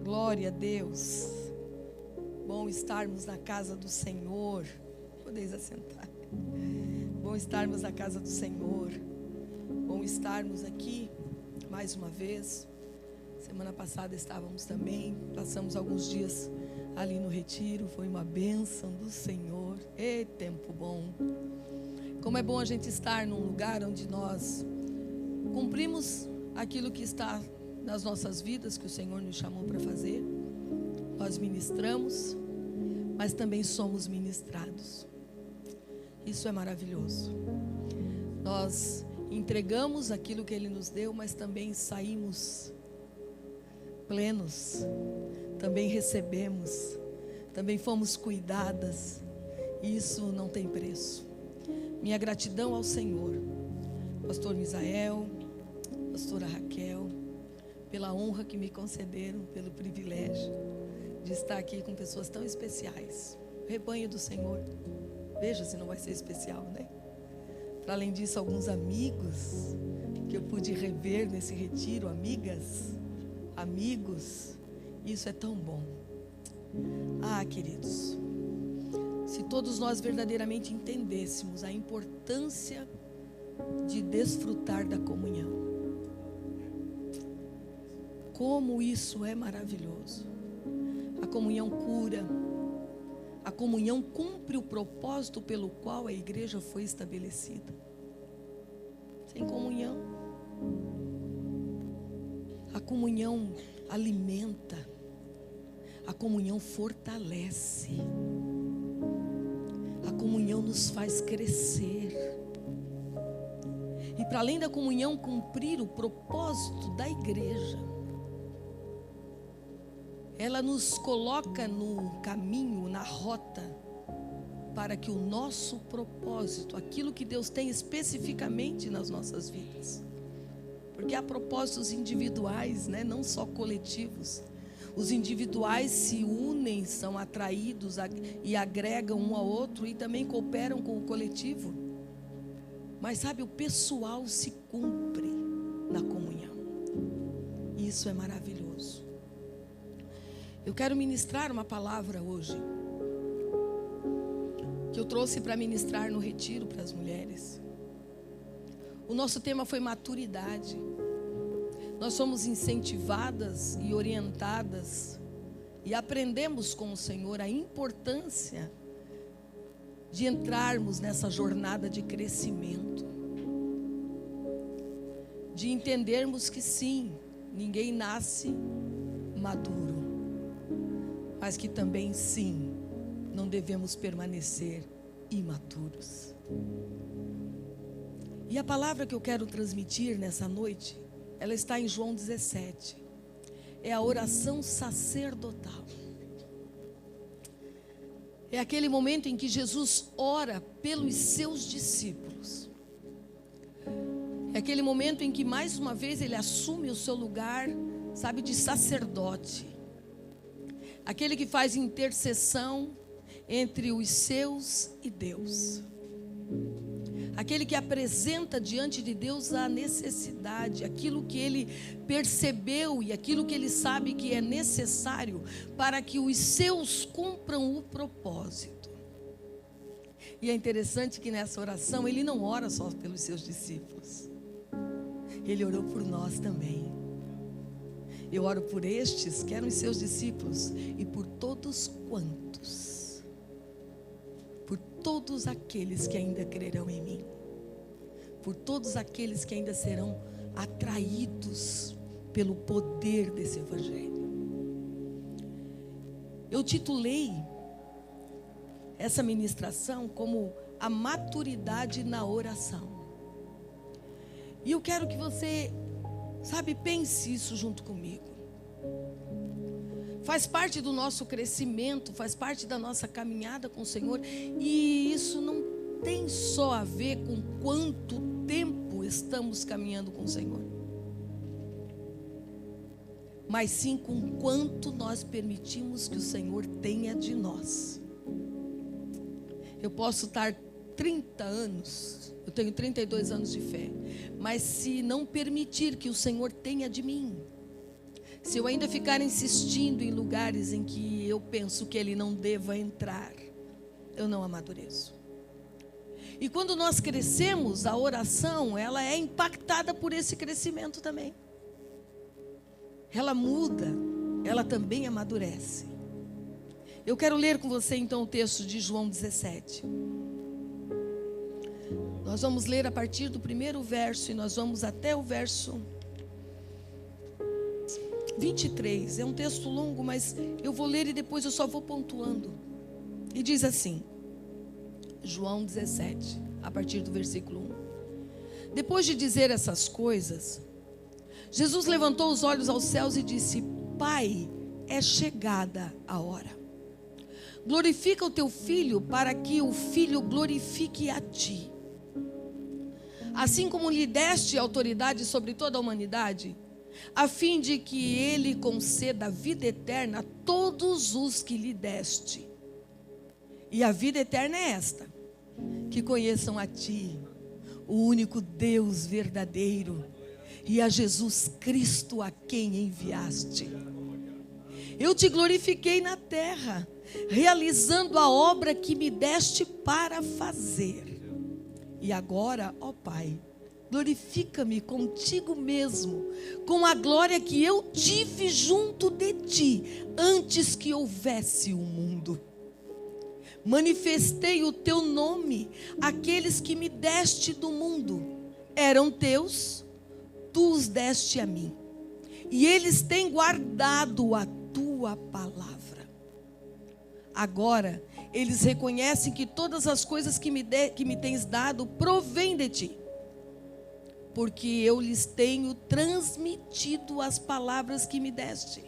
Glória a Deus. Bom estarmos na casa do Senhor. Podeis assentar. Bom estarmos na casa do Senhor. Bom estarmos aqui mais uma vez. Semana passada estávamos também. Passamos alguns dias ali no retiro. Foi uma bênção do Senhor. E tempo bom. Como é bom a gente estar num lugar onde nós cumprimos aquilo que está nas nossas vidas, que o Senhor nos chamou para fazer. Nós ministramos, mas também somos ministrados. Isso é maravilhoso. Nós entregamos aquilo que Ele nos deu, mas também saímos plenos. Também recebemos. Também fomos cuidadas. E isso não tem preço. Minha gratidão ao Senhor, Pastor Misael, Pastora Raquel, pela honra que me concederam, pelo privilégio de estar aqui com pessoas tão especiais. O rebanho do Senhor, veja se não vai ser especial, né? Para além disso, alguns amigos que eu pude rever nesse retiro, amigas, amigos, isso é tão bom. Ah, queridos, se todos nós verdadeiramente entendêssemos a importância de desfrutar da comunhão, como isso é maravilhoso. A comunhão cura, a comunhão cumpre o propósito pelo qual a igreja foi estabelecida. Sem comunhão, a comunhão alimenta, a comunhão fortalece, a comunhão nos faz crescer. E para além da comunhão cumprir o propósito da igreja, ela nos coloca no caminho, na rota, para que o nosso propósito, aquilo que Deus tem especificamente nas nossas vidas, porque há propósitos individuais, né? Não só coletivos. Os individuais se unem, são atraídos e agregam um ao outro e também cooperam com o coletivo. Mas sabe, o pessoal se cumpre na comunhão. Isso é maravilhoso. Eu quero ministrar uma palavra hoje, que eu trouxe para ministrar no retiro para as mulheres. O nosso tema foi maturidade. Nós somos incentivadas e orientadas e aprendemos com o Senhor a importância de entrarmos nessa jornada de crescimento, de entendermos que sim, ninguém nasce maduro, mas que também sim, não devemos permanecer imaturos. E a palavra que eu quero transmitir nessa noite, ela está em João 17. É a oração sacerdotal. É aquele momento em que Jesus ora pelos seus discípulos. É aquele momento em que mais uma vez ele assume o seu lugar, sabe, de sacerdote. Aquele que faz intercessão entre os seus e Deus. Aquele que apresenta diante de Deus a necessidade, aquilo que ele percebeu e aquilo que ele sabe que é necessário para que os seus cumpram o propósito. E é interessante que nessa oração ele não ora só pelos seus discípulos. Ele orou por nós também. Eu oro por estes que eram os seus discípulos e por todos quantos, por todos aqueles que ainda crerão em mim, por todos aqueles que ainda serão atraídos pelo poder desse evangelho. Eu titulei essa ministração como a maturidade na oração. E eu quero que você, sabe, pense isso junto comigo. Faz parte do nosso crescimento, faz parte da nossa caminhada com o Senhor. E isso não tem só a ver com quanto tempo estamos caminhando com o Senhor, mas sim com quanto nós permitimos que o Senhor tenha de nós. Eu posso estar 30 anos, eu tenho 32 anos de fé, mas se não permitir que o Senhor tenha de mim, se eu ainda ficar insistindo em lugares em que eu penso que ele não deva entrar, eu não amadureço. E quando nós crescemos, a oração, ela é impactada por esse crescimento também. Ela muda, ela também amadurece. Eu quero ler com você então o texto de João 17. Nós vamos ler a partir do primeiro verso e nós vamos até o verso 23. É um texto longo, mas eu vou ler e depois eu só vou pontuando. E diz assim, João 17, a partir do versículo 1. Depois de dizer essas coisas, Jesus levantou os olhos aos céus e disse: Pai, é chegada a hora. Glorifica o teu filho, para que o filho glorifique a ti. Assim como lhe deste autoridade sobre toda a humanidade, a fim de que ele conceda a vida eterna a todos os que lhe deste. E a vida eterna é esta: que conheçam a ti, o único Deus verdadeiro, e a Jesus Cristo a quem enviaste. Eu te glorifiquei na terra, realizando a obra que me deste para fazer. E agora, ó Pai, glorifica-me contigo mesmo, com a glória que eu tive junto de ti, antes que houvesse o mundo. Manifestei o teu nome àqueles que me deste do mundo. Eram teus, tu os deste a mim. E eles têm guardado a tua palavra. Agora, eles reconhecem que todas as coisas que me tens dado provêm de ti. Porque eu lhes tenho transmitido as palavras que me deste.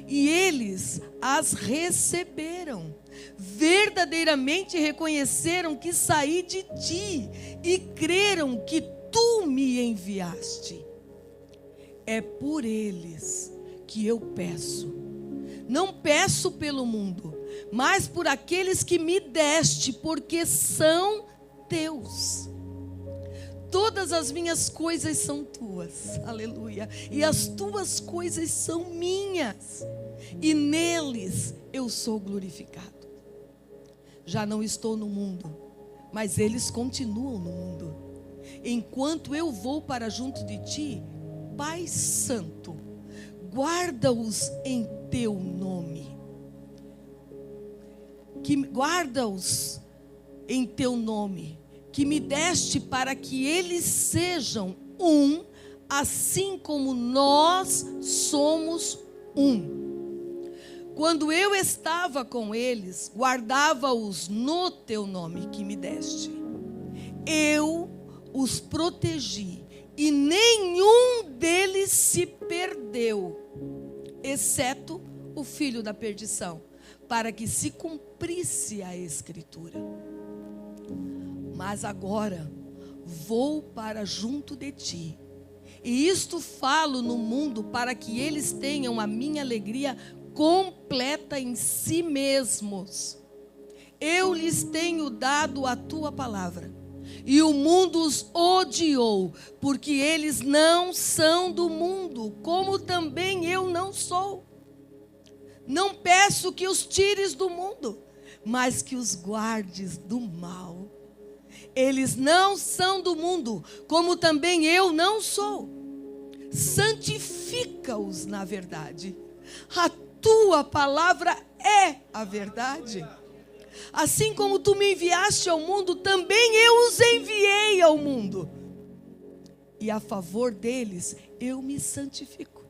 E eles as receberam. Verdadeiramente reconheceram que saí de ti e creram que tu me enviaste. É por eles que eu peço. Não peço pelo mundo, mas por aqueles que me deste, porque são teus. Todas as minhas coisas são tuas, aleluia, e as tuas coisas são minhas, e neles eu sou glorificado. Já não estou no mundo, mas eles continuam no mundo. Enquanto eu vou para junto de ti, Pai Santo, guarda-os em teu nome. Guarda-os em teu nome, que me deste, para que eles sejam um, assim como nós somos um. Quando eu estava com eles, guardava-os no teu nome que me deste. Eu os protegi e nenhum deles se perdeu, exceto o filho da perdição, para que se cumprisse a Escritura. Mas agora vou para junto de ti, e isto falo no mundo, para que eles tenham a minha alegria completa em si mesmos. Eu lhes tenho dado a tua palavra, e o mundo os odiou, porque eles não são do mundo, como também eu não sou. Não peço que os tires do mundo, mas que os guardes do mal. Eles não são do mundo, como também eu não sou. Santifica-os na verdade. A tua palavra é a verdade. Assim como tu me enviaste ao mundo, também eu os enviei ao mundo. E a favor deles eu me santifico,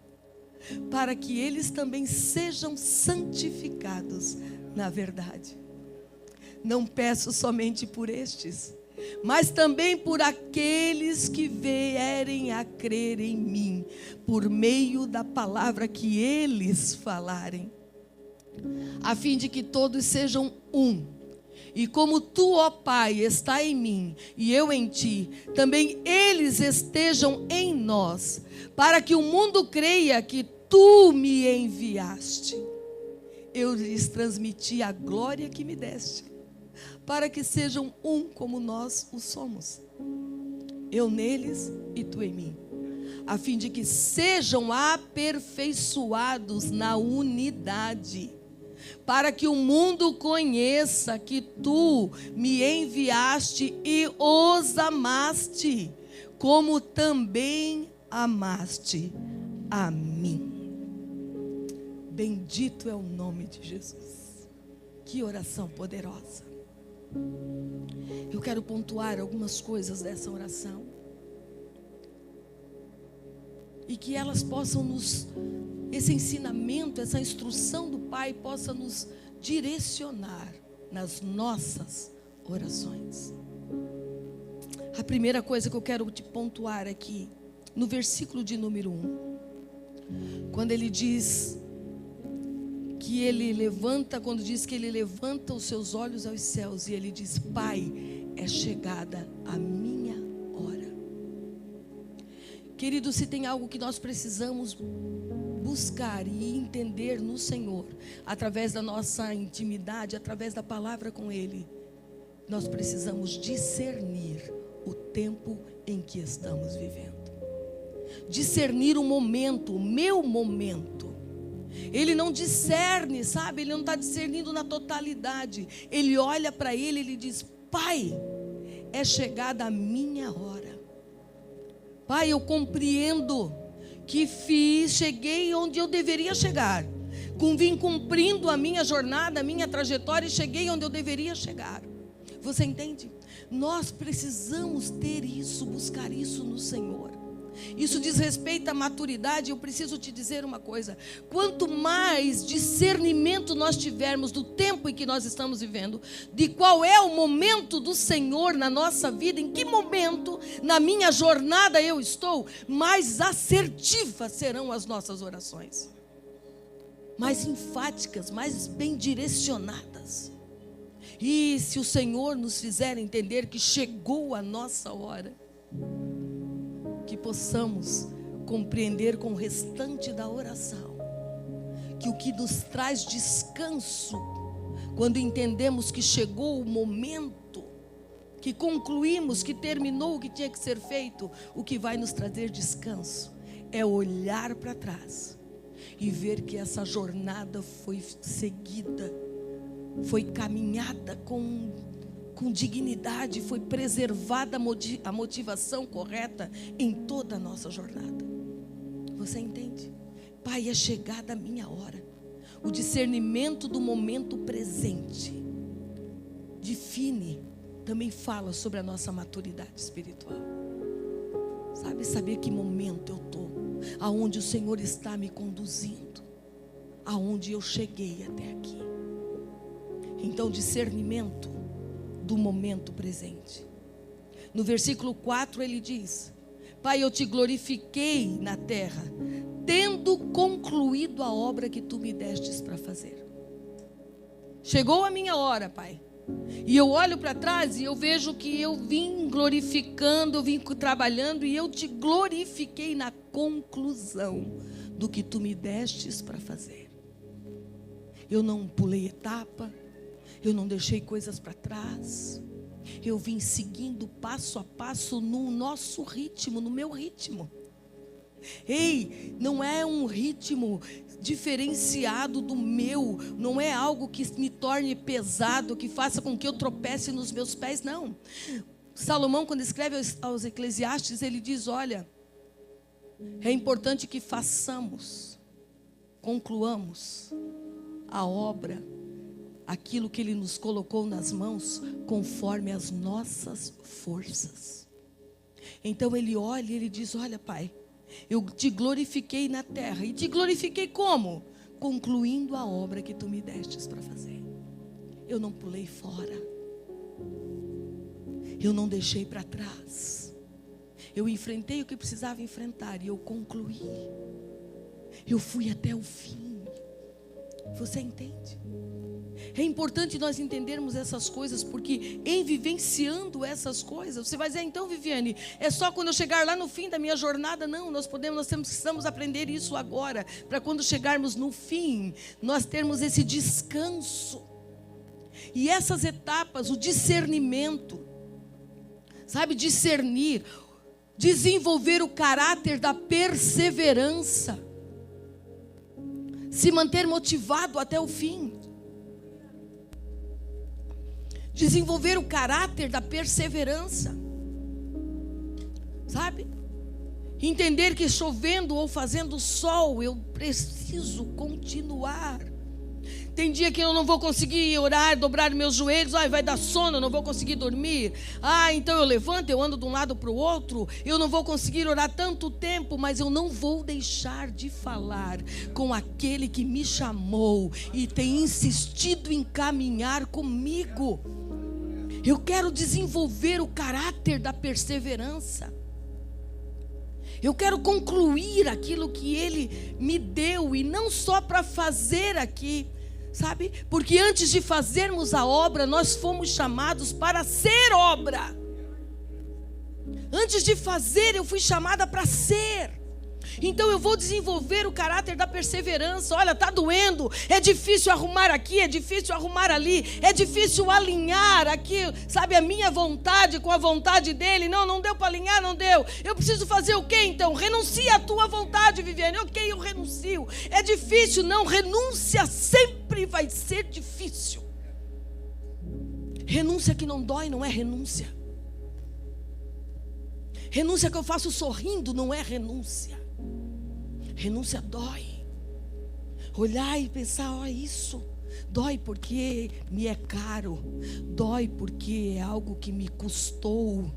para que eles também sejam santificados na verdade. Não peço somente por estes, mas também por aqueles que vierem a crer em mim, por meio da palavra que eles falarem, a fim de que todos sejam um. E como tu, ó Pai, está em mim e eu em ti, também eles estejam em nós, para que o mundo creia que tu me enviaste. Eu lhes transmiti a glória que me deste, para que sejam um como nós o somos. Eu neles e tu em mim, a fim de que sejam aperfeiçoados na unidade, para que o mundo conheça que tu me enviaste e os amaste, como também amaste a mim. Bendito é o nome de Jesus. Que oração poderosa. Eu quero pontuar algumas coisas dessa oração, e que elas possam esse ensinamento, essa instrução do Pai possa nos direcionar nas nossas orações. A primeira coisa que eu quero te pontuar aqui, no versículo de número 1, quando ele diz que ele levanta, quando diz que ele levanta os seus olhos aos céus, e ele diz: Pai, é chegada a minha hora. Querido, se tem algo que nós precisamos buscar e entender no Senhor, através da nossa intimidade, através da palavra com Ele, nós precisamos discernir o tempo em que estamos vivendo. Discernir o momento, o meu momento. Ele não discerne, sabe? Ele não está discernindo na totalidade. Ele olha para ele e ele diz: Pai, é chegada a minha hora. Pai, eu compreendo que cheguei onde eu deveria chegar. Vim cumprindo a minha jornada, a minha trajetória, e cheguei onde eu deveria chegar. Você entende? Nós precisamos ter isso, buscar isso no Senhor. Isso diz respeito à maturidade. Eu preciso te dizer uma coisa: quanto mais discernimento nós tivermos do tempo em que nós estamos vivendo, de qual é o momento do Senhor na nossa vida, em que momento na minha jornada eu estou, mais assertivas serão as nossas orações, mais enfáticas, mais bem direcionadas. E se o Senhor nos fizer entender que chegou a nossa hora, que possamos compreender com o restante da oração, que o que nos traz descanso, quando entendemos que chegou o momento, que concluímos, que terminou o que tinha que ser feito, o que vai nos trazer descanso é olhar para trás e ver que essa jornada foi seguida, foi caminhada com dignidade, foi preservada a motivação correta em toda a nossa jornada. Você entende? Pai, é chegada a minha hora. O discernimento do momento presente define, também fala sobre a nossa maturidade espiritual. Sabe, saber que momento eu estou, aonde o Senhor está me conduzindo, aonde eu cheguei até aqui. Então, discernimento do momento presente. No versículo 4 ele diz: Pai, eu te glorifiquei na terra, tendo concluído a obra que tu me destes para fazer. Chegou a minha hora, Pai. E eu olho para trás e eu vejo que eu vim glorificando, eu vim trabalhando, e eu te glorifiquei na conclusão do que tu me destes para fazer. Eu não pulei etapa, eu não deixei coisas para trás. Eu vim seguindo passo a passo no nosso ritmo, no meu ritmo. Ei, não é um ritmo diferenciado do meu, não é algo que me torne pesado, que faça com que eu tropece nos meus pés, não. Salomão, quando escreve aos Eclesiastes, ele diz: olha, é importante que concluamos a obra, aquilo que Ele nos colocou nas mãos, conforme as nossas forças. Então Ele olha e Ele diz: olha, Pai, eu te glorifiquei na terra. E te glorifiquei como? Concluindo a obra que tu me destes para fazer. Eu não pulei fora, eu não deixei para trás, eu enfrentei o que precisava enfrentar e eu concluí. Eu fui até o fim. Você entende? É importante nós entendermos essas coisas, porque em vivenciando essas coisas, você vai dizer: então, Viviane, é só quando eu chegar lá no fim da minha jornada? Não, nós precisamos aprender isso agora, para quando chegarmos no fim, nós termos esse descanso. E essas etapas, o discernimento, sabe, discernir desenvolver o caráter da perseverança, se manter motivado até o fim. Desenvolver o caráter da perseverança, sabe? Entender que chovendo ou fazendo sol, eu preciso continuar. Tem dia que eu não vou conseguir orar, dobrar meus joelhos, vai dar sono, eu não vou conseguir dormir. Então eu levanto, eu ando de um lado para o outro, eu não vou conseguir orar tanto tempo, mas eu não vou deixar de falar com aquele que me chamou e tem insistido em caminhar comigo. Eu quero desenvolver o caráter da perseverança. Eu quero concluir aquilo que Ele me deu, e não só para fazer aqui, sabe? Porque antes de fazermos a obra, nós fomos chamados para ser obra. Antes de fazer, eu fui chamada para ser. Então eu vou desenvolver o caráter da perseverança. Olha, está doendo, é difícil arrumar aqui, é difícil arrumar ali, é difícil alinhar aqui, sabe, a minha vontade com a vontade dele. Não deu para alinhar, não deu. Eu preciso fazer o quê então? Renuncia à tua vontade, Viviane. Ok, eu renuncio. É difícil? Não, renúncia sempre vai ser difícil. Renúncia que não dói não é renúncia. Renúncia que eu faço sorrindo não é renúncia. Renúncia dói. Olhar e pensar, isso dói porque me é caro, dói porque é algo que me custou,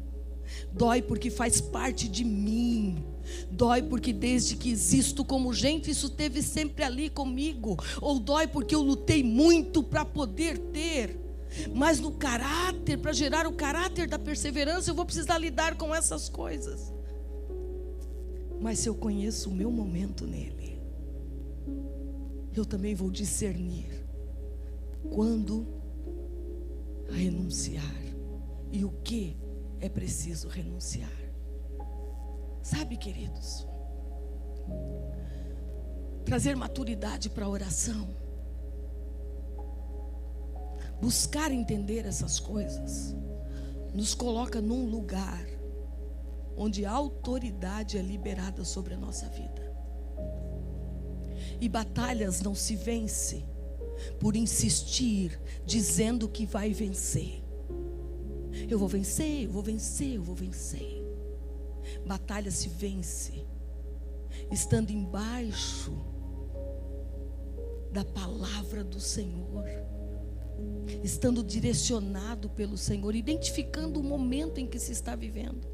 dói porque faz parte de mim, dói porque desde que existo como gente, isso esteve sempre ali comigo, ou dói porque eu lutei muito para poder ter. Mas no caráter, para gerar o caráter da perseverança, eu vou precisar lidar com essas coisas. Mas se eu conheço o meu momento nele, eu também vou discernir quando renunciar e o que é preciso renunciar. Sabe, queridos, trazer maturidade para a oração, buscar entender essas coisas, nos coloca num lugar onde a autoridade é liberada sobre a nossa vida. E batalhas não se vence por insistir, dizendo que vai vencer. Eu vou vencer, eu vou vencer, eu vou vencer. Batalha se vence estando embaixo da palavra do Senhor, estando direcionado pelo Senhor, identificando o momento em que se está vivendo,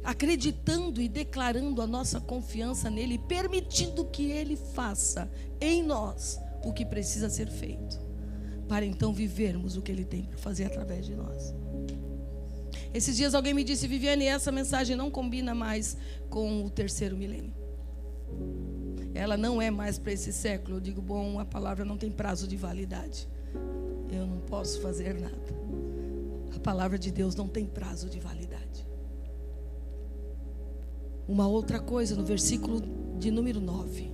acreditando e declarando a nossa confiança nele, permitindo que ele faça em nós o que precisa ser feito, para então vivermos o que ele tem para fazer através de nós. Esses dias alguém me disse: Viviane, essa mensagem não combina mais com o terceiro milênio, ela não é mais para esse século. Eu digo, bom, a palavra não tem prazo de validade, eu não posso fazer nada. A palavra de Deus não tem prazo de validade. Uma outra coisa, no versículo de número 9,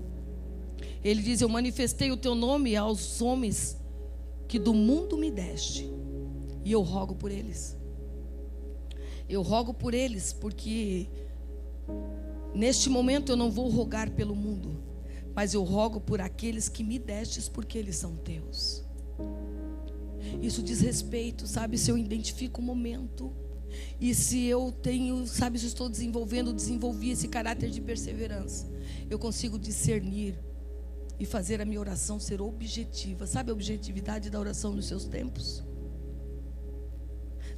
ele diz: eu manifestei o teu nome aos homens que do mundo me deste, e eu rogo por eles. Eu rogo por eles porque neste momento eu não vou rogar pelo mundo, mas eu rogo por aqueles que me destes, porque eles são teus. Isso diz respeito, sabe, se eu identifico o momento, e se eu tenho, sabe, se eu estou desenvolvi esse caráter de perseverança, eu consigo discernir e fazer a minha oração ser objetiva. Sabe a objetividade da oração nos seus tempos?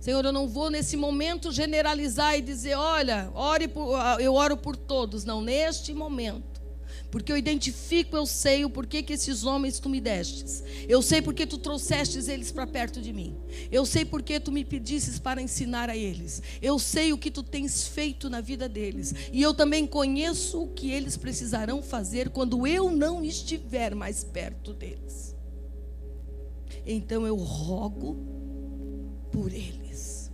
Senhor, eu não vou nesse momento generalizar e dizer, olha, eu oro por todos. Não, neste momento, porque eu identifico, eu sei o porquê que esses homens tu me destes. Eu sei porque tu trouxestes eles para perto de mim. Eu sei porque tu me pedistes para ensinar a eles. Eu sei o que tu tens feito na vida deles. E eu também conheço o que eles precisarão fazer quando eu não estiver mais perto deles. Então eu rogo por eles.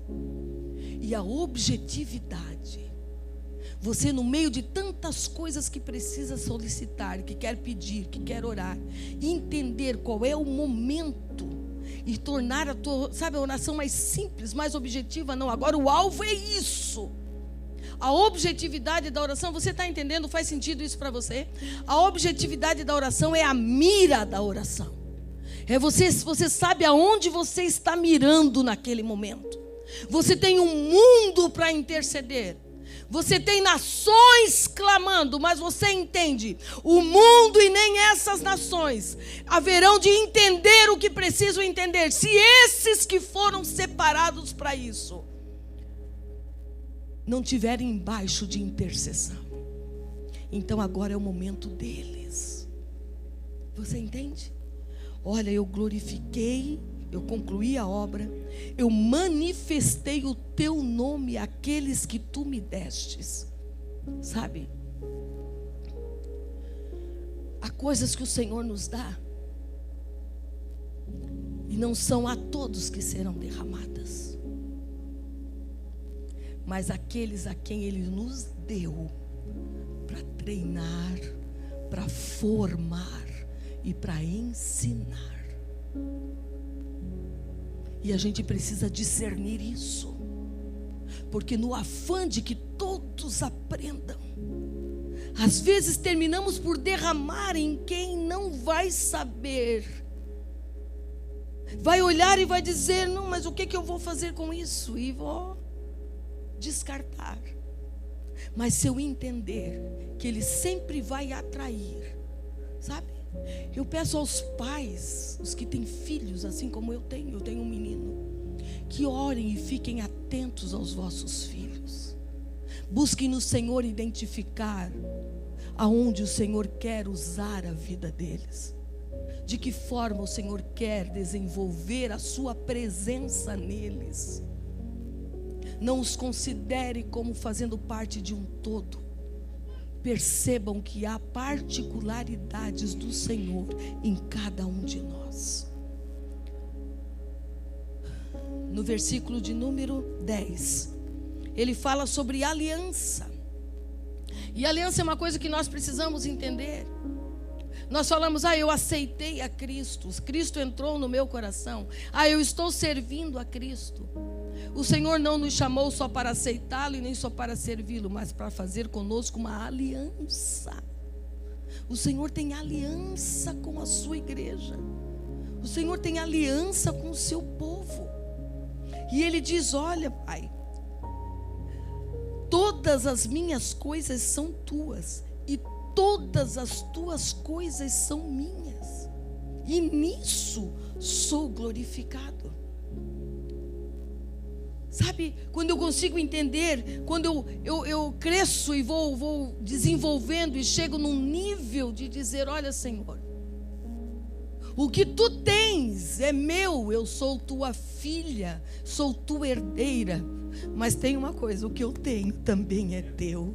E a objetividade, você no meio de tantas coisas que precisa solicitar, que quer pedir, que quer orar, entender qual é o momento e tornar a tua, sabe, a oração mais simples, mais objetiva. Não, agora o alvo é isso. A objetividade da oração, você está entendendo? Faz sentido isso para você? A objetividade da oração é a mira da oração. É você sabe aonde você está mirando naquele momento. Você tem um mundo para interceder. Você tem nações clamando, mas você entende, o mundo e nem essas nações haverão de entender o que precisam entender, se esses que foram separados para isso não tiverem embaixo de intercessão. Então agora é o momento deles. Você entende? Olha, eu glorifiquei, eu concluí a obra, eu manifestei o teu nome àqueles que tu me destes. Sabe? Há coisas que o Senhor nos dá e não são a todos que serão derramadas, mas aqueles a quem Ele nos deu para treinar, para formar e para ensinar. E a gente precisa discernir isso, porque no afã de que todos aprendam, às vezes terminamos por derramar em quem não vai saber, vai olhar e vai dizer, não, mas o que eu vou fazer com isso? E vou descartar. Mas se eu entender que Ele sempre vai atrair, sabe? Eu peço aos pais, os que têm filhos, assim como eu tenho um menino, que orem e fiquem atentos aos vossos filhos. Busquem no Senhor identificar aonde o Senhor quer usar a vida deles, de que forma o Senhor quer desenvolver a sua presença neles. Não os considere como fazendo parte de um todo. Percebam que há particularidades do Senhor em cada um de nós. No versículo de número 10, ele fala sobre aliança. E aliança é uma coisa que nós precisamos entender. Nós falamos, eu aceitei a Cristo, Cristo entrou no meu coração, eu estou servindo a Cristo. O Senhor não nos chamou só para aceitá-lo e nem só para servi-lo, mas para fazer conosco uma aliança. O Senhor tem aliança com a sua igreja. O Senhor tem aliança com o seu povo. E Ele diz, olha, Pai, todas as minhas coisas são tuas e todas as tuas coisas são minhas. E nisso sou glorificado. Sabe, quando eu consigo entender, quando eu cresço e vou desenvolvendo e chego num nível de dizer, olha, Senhor, o que tu tens é meu, eu sou tua filha, sou tua herdeira, mas tem uma coisa, o que eu tenho também é teu.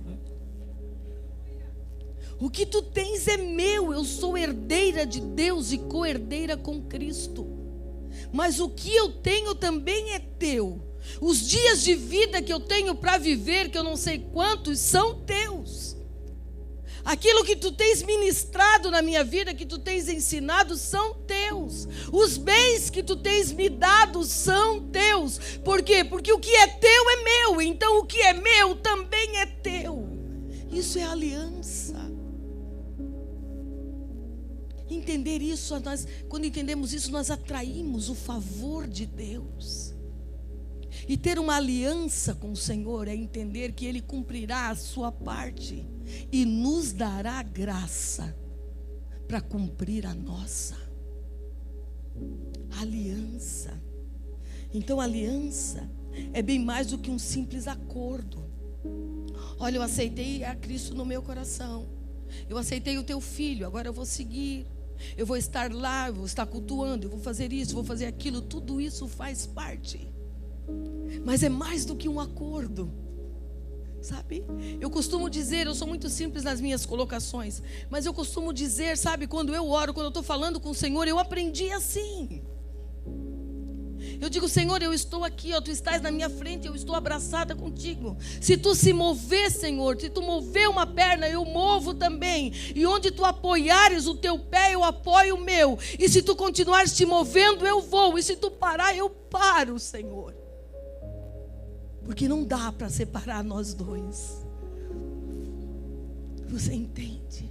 O que tu tens é meu, eu sou herdeira de Deus e co-herdeira com Cristo, mas o que eu tenho também é teu. Os dias de vida que eu tenho para viver, que eu não sei quantos, são teus. Aquilo que tu tens ministrado na minha vida, que tu tens ensinado, são teus. Os bens que tu tens me dado são teus. Por quê? Porque o que é teu é meu, então o que é meu também é teu. Isso é aliança. Entender isso, quando entendemos isso, nós atraímos o favor de Deus. E ter uma aliança com o Senhor é entender que Ele cumprirá a sua parte e nos dará graça para cumprir a nossa. Aliança. Então, aliança é bem mais do que um simples acordo. Olha, eu aceitei a Cristo no meu coração. Eu aceitei o teu filho, agora eu vou seguir. Eu vou estar lá, eu vou estar cultuando, eu vou fazer isso, vou fazer aquilo. Tudo isso faz parte. Mas é mais do que um acordo, sabe? Eu costumo dizer, eu sou muito simples nas minhas colocações, mas eu costumo dizer, sabe, quando eu oro, quando eu estou falando com o Senhor, eu aprendi assim. Eu digo, Senhor, eu estou aqui, tu estás na minha frente, eu estou abraçada contigo. Se tu se mover, Senhor, se tu mover uma perna, eu movo também. E onde tu apoiares o teu pé, eu apoio o meu. E se tu continuares te movendo, eu vou. E se tu parar, eu paro, Senhor. Porque não dá para separar nós dois. Você entende?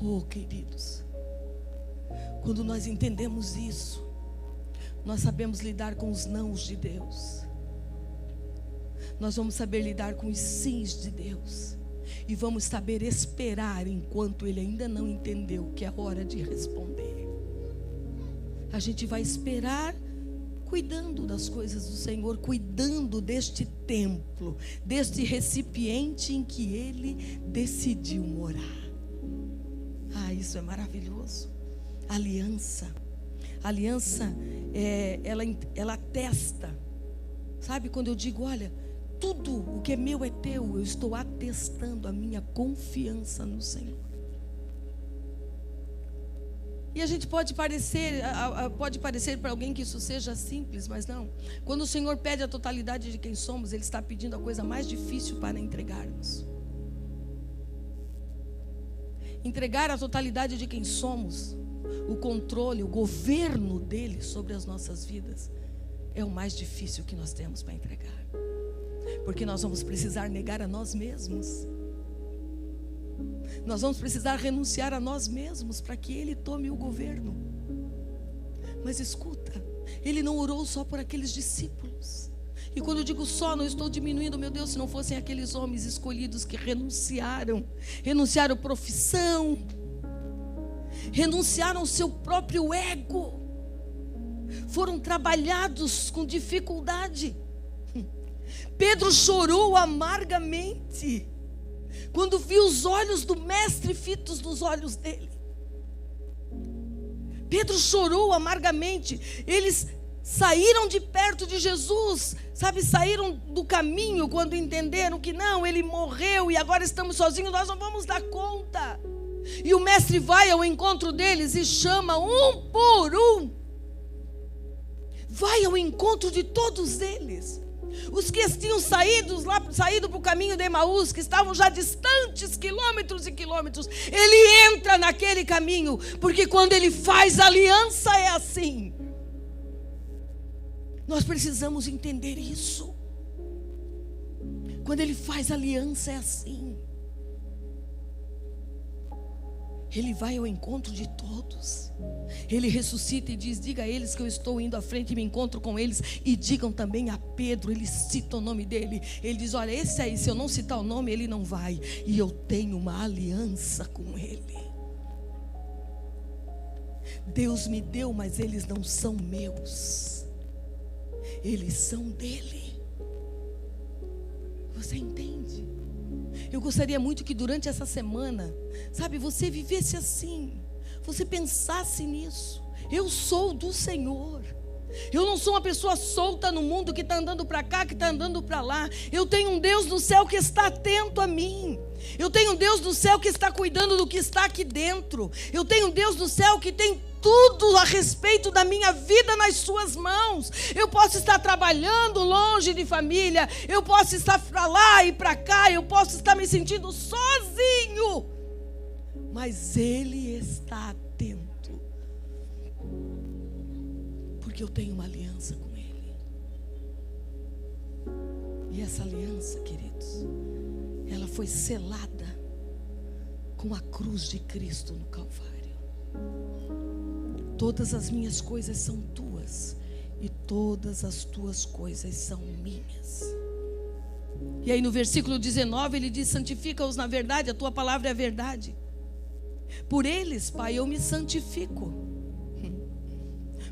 Oh, queridos, quando nós entendemos isso, nós sabemos lidar com os nãos de Deus. Nós vamos saber lidar com os sims de Deus. E vamos saber esperar enquanto Ele ainda não entendeu que é hora de responder. A gente vai esperar cuidando das coisas do Senhor, cuidando deste templo, deste recipiente em que Ele decidiu morar. Ah, isso é maravilhoso. Aliança. Aliança, ela atesta. Sabe quando eu digo, olha, tudo o que é meu é teu, eu estou atestando a minha confiança no Senhor. E a gente pode parecer para alguém que isso seja simples, mas não. Quando o Senhor pede a totalidade de quem somos, Ele está pedindo a coisa mais difícil para entregarmos. Entregar a totalidade de quem somos, o controle, o governo dele sobre as nossas vidas, é o mais difícil que nós temos para entregar. Porque nós vamos precisar negar a nós mesmos. Nós vamos precisar renunciar a nós mesmos para que Ele tome o governo. Mas escuta, Ele não orou só por aqueles discípulos. E quando eu digo só, não estou diminuindo, meu Deus, se não fossem aqueles homens escolhidos que renunciaram profissão, renunciaram ao seu próprio ego, foram trabalhados com dificuldade. Pedro chorou amargamente quando viu os olhos do mestre fitos nos olhos dele. Pedro chorou amargamente. Eles saíram de perto de Jesus, sabe, saíram do caminho quando entenderam que não, Ele morreu e agora estamos sozinhos, nós não vamos dar conta. E o mestre vai ao encontro deles e chama um por um. Vai ao encontro de todos eles. Os que tinham saído para o caminho de Emaús, que estavam já distantes quilômetros e quilômetros, Ele entra naquele caminho, porque quando Ele faz aliança é assim. Nós precisamos entender isso. Quando Ele faz aliança é assim. Ele vai ao encontro de todos. Ele ressuscita e diz, diga a eles que eu estou indo à frente e me encontro com eles. E digam também a Pedro, ele cita o nome dele. Ele diz, olha, esse aí, se eu não citar o nome, ele não vai. E eu tenho uma aliança com ele. Deus me deu, mas eles não são meus. Eles são dele. Você entende? Eu gostaria muito que durante essa semana, sabe, você vivesse assim, você pensasse nisso. Eu sou do Senhor. Eu não sou uma pessoa solta no mundo que está andando para cá, que está andando para lá. Eu tenho um Deus do céu que está atento a mim. Eu tenho um Deus do céu que está cuidando do que está aqui dentro. Eu tenho um Deus do céu que tem tudo a respeito da minha vida nas suas mãos. Eu posso estar trabalhando longe de família, eu posso estar para lá e para cá, eu posso estar me sentindo sozinho, mas Ele está atento, porque eu tenho uma aliança com Ele. E essa aliança, queridos, ela foi selada com a cruz de Cristo no Calvário. Todas as minhas coisas são tuas, e todas as tuas coisas são minhas. E aí no versículo 19 ele diz, santifica-os na verdade, a tua palavra é a verdade. Por eles, Pai, eu me santifico,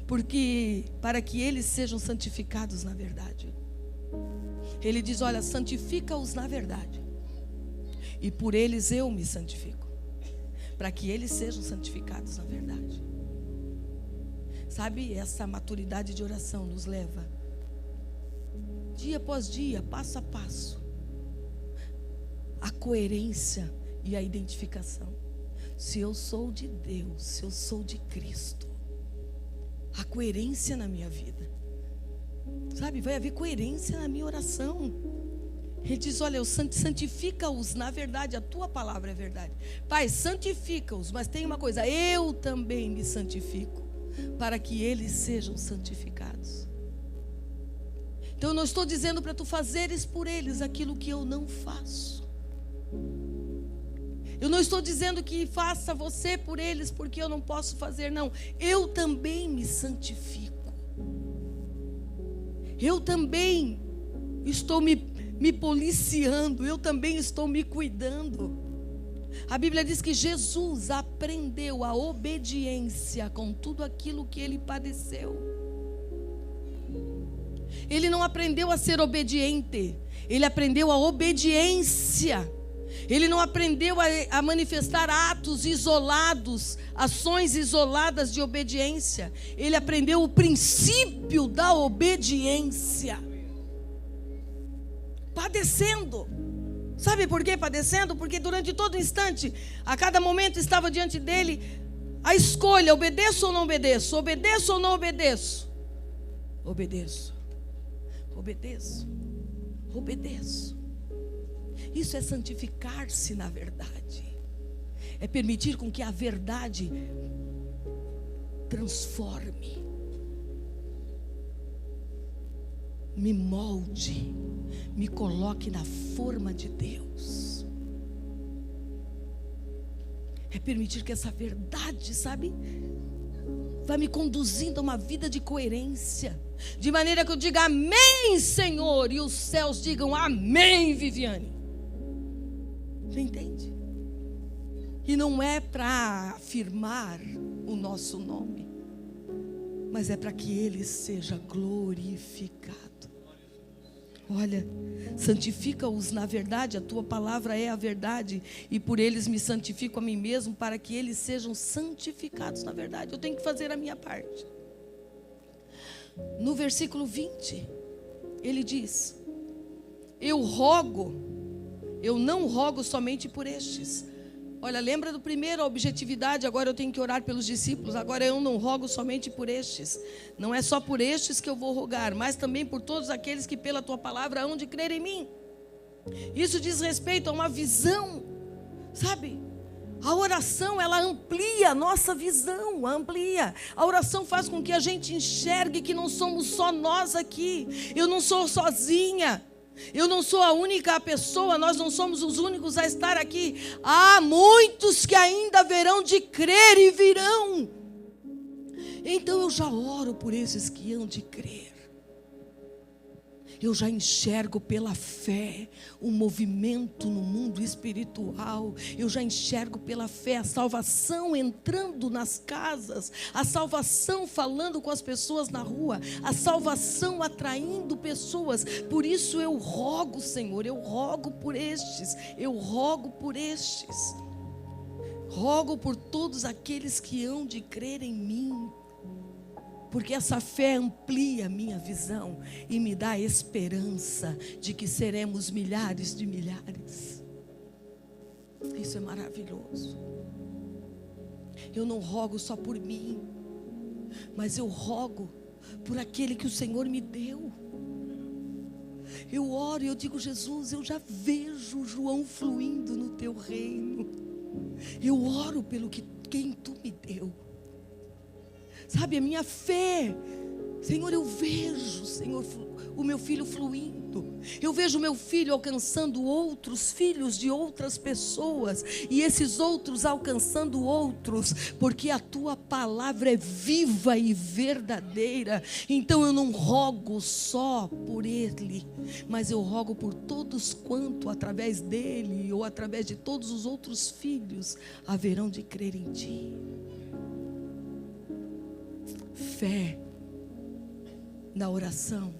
porque para que eles sejam santificados na verdade. Ele diz, olha, santifica-os na verdade, e por eles eu me santifico, para que eles sejam santificados na verdade. Sabe, essa maturidade de oração nos leva, dia após dia, passo a passo, a coerência e a identificação. Se eu sou de Deus, se eu sou de Cristo, a coerência na minha vida, sabe, vai haver coerência na minha oração. Ele diz, olha, santifica-os na verdade, a tua palavra é verdade. Pai, santifica-os, mas tem uma coisa, eu também me santifico, para que eles sejam santificados. Então eu não estou dizendo para tu fazeres por eles aquilo que eu não faço. Eu não estou dizendo que faça você por eles porque eu não posso fazer, não. Eu também me santifico. Eu também estou me policiando, eu também estou me cuidando. A Bíblia diz que Jesus aprendeu a obediência com tudo aquilo que ele padeceu. Ele não aprendeu a ser obediente, ele aprendeu a obediência. Ele não aprendeu a manifestar atos isolados, ações isoladas de obediência. Ele aprendeu o princípio da obediência. Padecendo. Sabe por que padecendo? Porque durante todo instante, a cada momento estava diante dele a escolha: obedeço ou não obedeço? Obedeço ou não obedeço? Obedeço. Obedeço. Obedeço. Isso é santificar-se na verdade. É permitir com que a verdade transforme, me molde, me coloque na forma de Deus. É permitir que essa verdade, sabe, vai me conduzindo a uma vida de coerência, de maneira que eu diga amém, Senhor, e os céus digam amém, Viviane. Você entende? E não é para afirmar o nosso nome, mas é para que Ele seja glorificado. Olha, santifica-os na verdade, a tua palavra é a verdade, e por eles me santifico a mim mesmo, para que eles sejam santificados na verdade. Eu tenho que fazer a minha parte. No versículo 20, ele diz: eu não rogo somente por estes. Olha, lembra do primeiro, a objetividade. Agora eu tenho que orar pelos discípulos. Agora eu não rogo somente por estes. Não é só por estes que eu vou rogar, mas também por todos aqueles que pela tua palavra hão de crer em mim. Isso diz respeito a uma visão, sabe? A oração, ela amplia a nossa visão, amplia. A oração faz com que a gente enxergue que não somos só nós aqui. Eu não sou sozinha. Eu não sou a única pessoa, nós não somos os únicos a estar aqui. Há muitos que ainda haverão de crer e virão. Então eu já oro por esses que hão de crer. Eu já enxergo pela fé o movimento no mundo espiritual. Eu já enxergo pela fé a salvação entrando nas casas, a salvação falando com as pessoas na rua, a salvação atraindo pessoas. Por isso eu rogo, Senhor, eu rogo por estes, eu rogo por estes. Rogo por todos aqueles que hão de crer em mim. Porque essa fé amplia a minha visão e me dá a esperança de que seremos milhares de milhares. Isso é maravilhoso. Eu não rogo só por mim, mas eu rogo por aquele que o Senhor me deu. Eu oro e eu digo: Jesus, eu já vejo João fluindo no teu reino. Eu oro pelo quem tu me deu. Sabe, a minha fé, Senhor, eu vejo, Senhor, o meu filho fluindo. Eu vejo o meu filho alcançando outros filhos de outras pessoas, e esses outros alcançando outros, porque a tua palavra é viva e verdadeira. Então eu não rogo só por ele, mas eu rogo por todos quanto através dele, ou através de todos os outros filhos, haverão de crer em ti. Fé na oração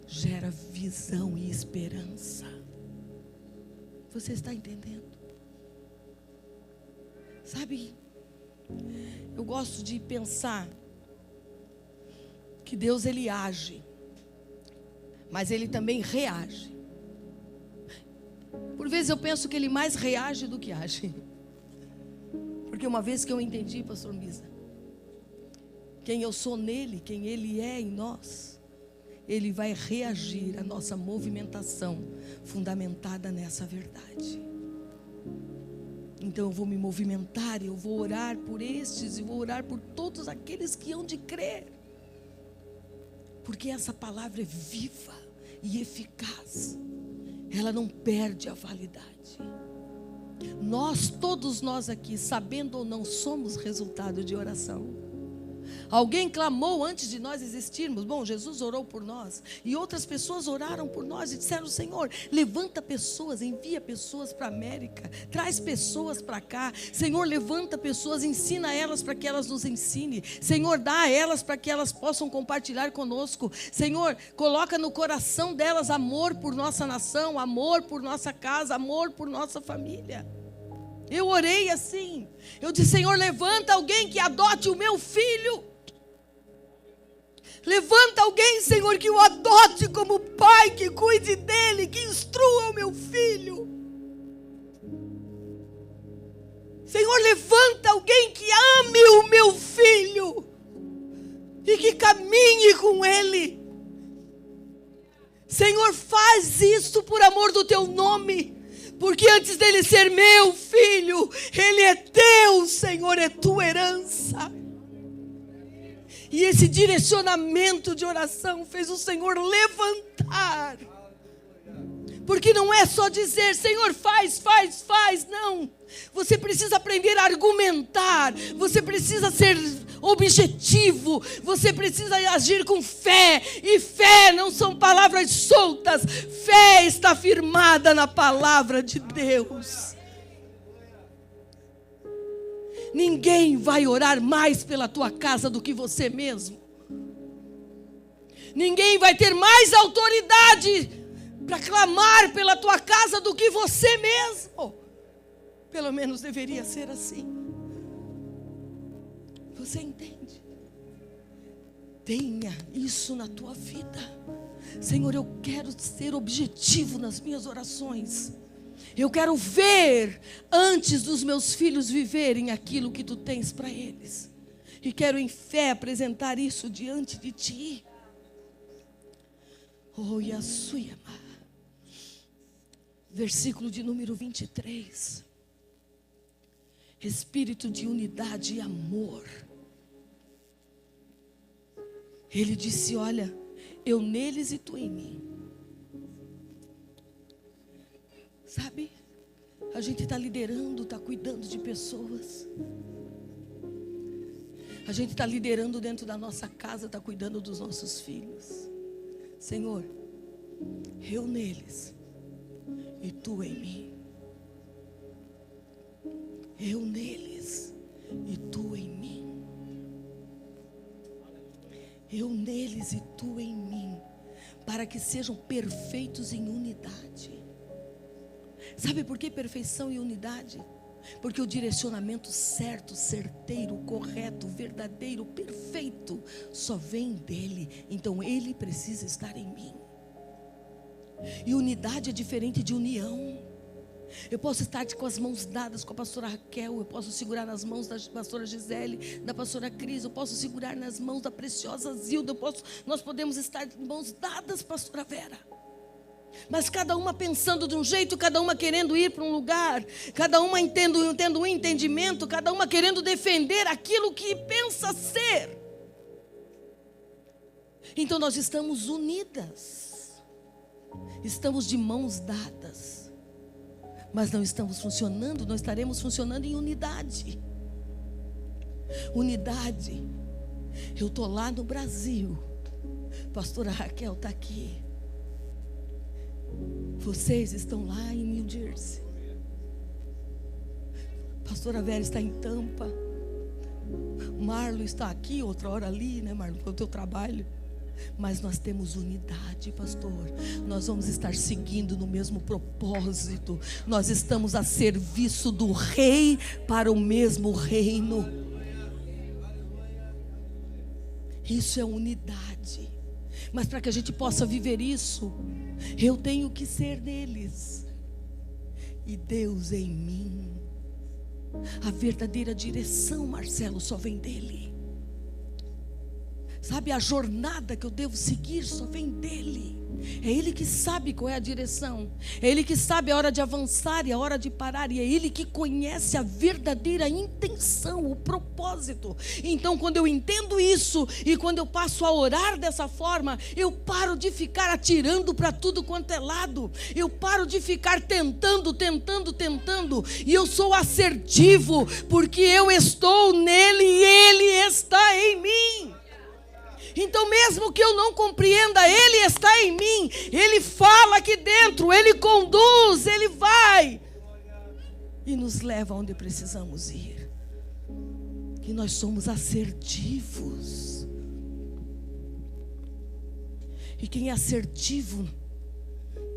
gera visão e esperança. Você está entendendo? Sabe, eu gosto de pensar que Deus, ele age, mas ele também reage. Por vezes eu penso que ele mais reage do que age. Porque uma vez que eu entendi, pastor Misa, quem eu sou nele, quem ele é em nós, ele vai reagir à nossa movimentação fundamentada nessa verdade. Então eu vou me movimentar, eu vou orar por estes e vou orar por todos aqueles que hão de crer. Porque essa palavra é viva, e eficaz. Ela não perde a validade. Todos nós aqui, sabendo ou não, somos resultado de oração. Alguém clamou antes de nós existirmos. Bom, Jesus orou por nós. E outras pessoas oraram por nós e disseram: Senhor, levanta pessoas, envia pessoas para a América. Traz pessoas para cá. Senhor, levanta pessoas, ensina elas para que elas nos ensinem. Senhor, dá a elas para que elas possam compartilhar conosco. Senhor, coloca no coração delas amor por nossa nação, amor por nossa casa, amor por nossa família. Eu orei assim. Eu disse: Senhor, levanta alguém que adote o meu filho. Levanta alguém, Senhor, que o adote como pai, que cuide dele, que instrua o meu filho. Senhor, levanta alguém que ame o meu filho e que caminhe com ele. Senhor, faz isso por amor do teu nome, porque antes dele ser meu filho, ele é teu, Senhor, é tua herança. E esse direcionamento de oração fez o Senhor levantar. Porque não é só dizer: Senhor, faz, não. Você precisa aprender a argumentar. Você precisa ser objetivo. Você precisa agir com fé. E fé não são palavras soltas. Fé está firmada na palavra de Deus. Ninguém vai orar mais pela tua casa do que você mesmo. Ninguém vai ter mais autoridade para clamar pela tua casa do que você mesmo. Pelo menos deveria ser assim. Você entende? Tenha isso na tua vida. Senhor, eu quero ser objetivo nas minhas orações. Eu quero ver antes dos meus filhos viverem aquilo que tu tens para eles. E quero em fé apresentar isso diante de ti. Oh, Yasuyama. Versículo de número 23. Espírito de unidade e amor. Ele disse: olha, eu neles e tu em mim. Sabe, a gente está liderando, está cuidando de pessoas. A gente está liderando dentro da nossa casa, está cuidando dos nossos filhos. Senhor, eu neles e tu em mim. Eu neles e tu em mim. Eu neles e tu em mim, para que sejam perfeitos em unidade. Sabe por que perfeição e unidade? Porque o direcionamento certo, certeiro, correto, verdadeiro, perfeito, só vem dele. Então ele precisa estar em mim. E unidade é diferente de união. Eu posso estar com as mãos dadas com a pastora Raquel. Eu posso segurar nas mãos da pastora Gisele, da pastora Cris. Eu posso segurar nas mãos da preciosa Zilda. Nós podemos estar de mãos dadas, pastora Vera. Mas cada uma pensando de um jeito, cada uma querendo ir para um lugar, cada uma tendo um entendimento, cada uma querendo defender aquilo que pensa ser. Então nós estamos unidas, estamos de mãos dadas, mas não estamos funcionando, não estaremos funcionando em unidade. Unidade. Eu estou lá no Brasil, pastora Raquel está aqui. Vocês estão lá em New Jersey. Pastora Vera está em Tampa. Marlon está aqui, outra hora ali, né, Marlon, para o teu trabalho. Mas nós temos unidade, pastor. Nós vamos estar seguindo no mesmo propósito. Nós estamos a serviço do rei para o mesmo reino. Isso é unidade. Mas para que a gente possa viver isso, eu tenho que ser deles e Deus em mim. A verdadeira direção, Marcelo, só vem dele. Sabe, a jornada que eu devo seguir só vem dele. É Ele que sabe qual é a direção. É Ele que sabe a hora de avançar e a hora de parar. E é Ele que conhece a verdadeira intenção, o propósito. Então, quando eu entendo isso e quando eu passo a orar dessa forma, eu paro de ficar atirando para tudo quanto é lado. Eu paro de ficar tentando. E eu sou assertivo, porque eu estou nele e Ele está em mim. Então, mesmo que eu não compreenda, Ele está em mim. Ele fala aqui dentro, Ele conduz, Ele vai e nos leva onde precisamos ir. Que nós somos assertivos. E quem é assertivo,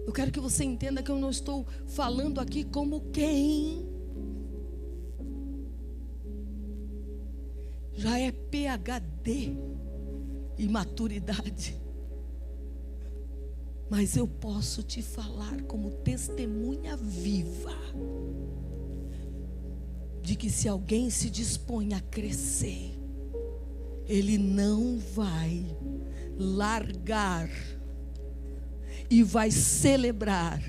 eu quero que você entenda que eu não estou falando aqui como quem já é PhD e maturidade. Mas eu posso te falar como testemunha viva de que se alguém se dispõe a crescer, ele não vai largar e vai celebrar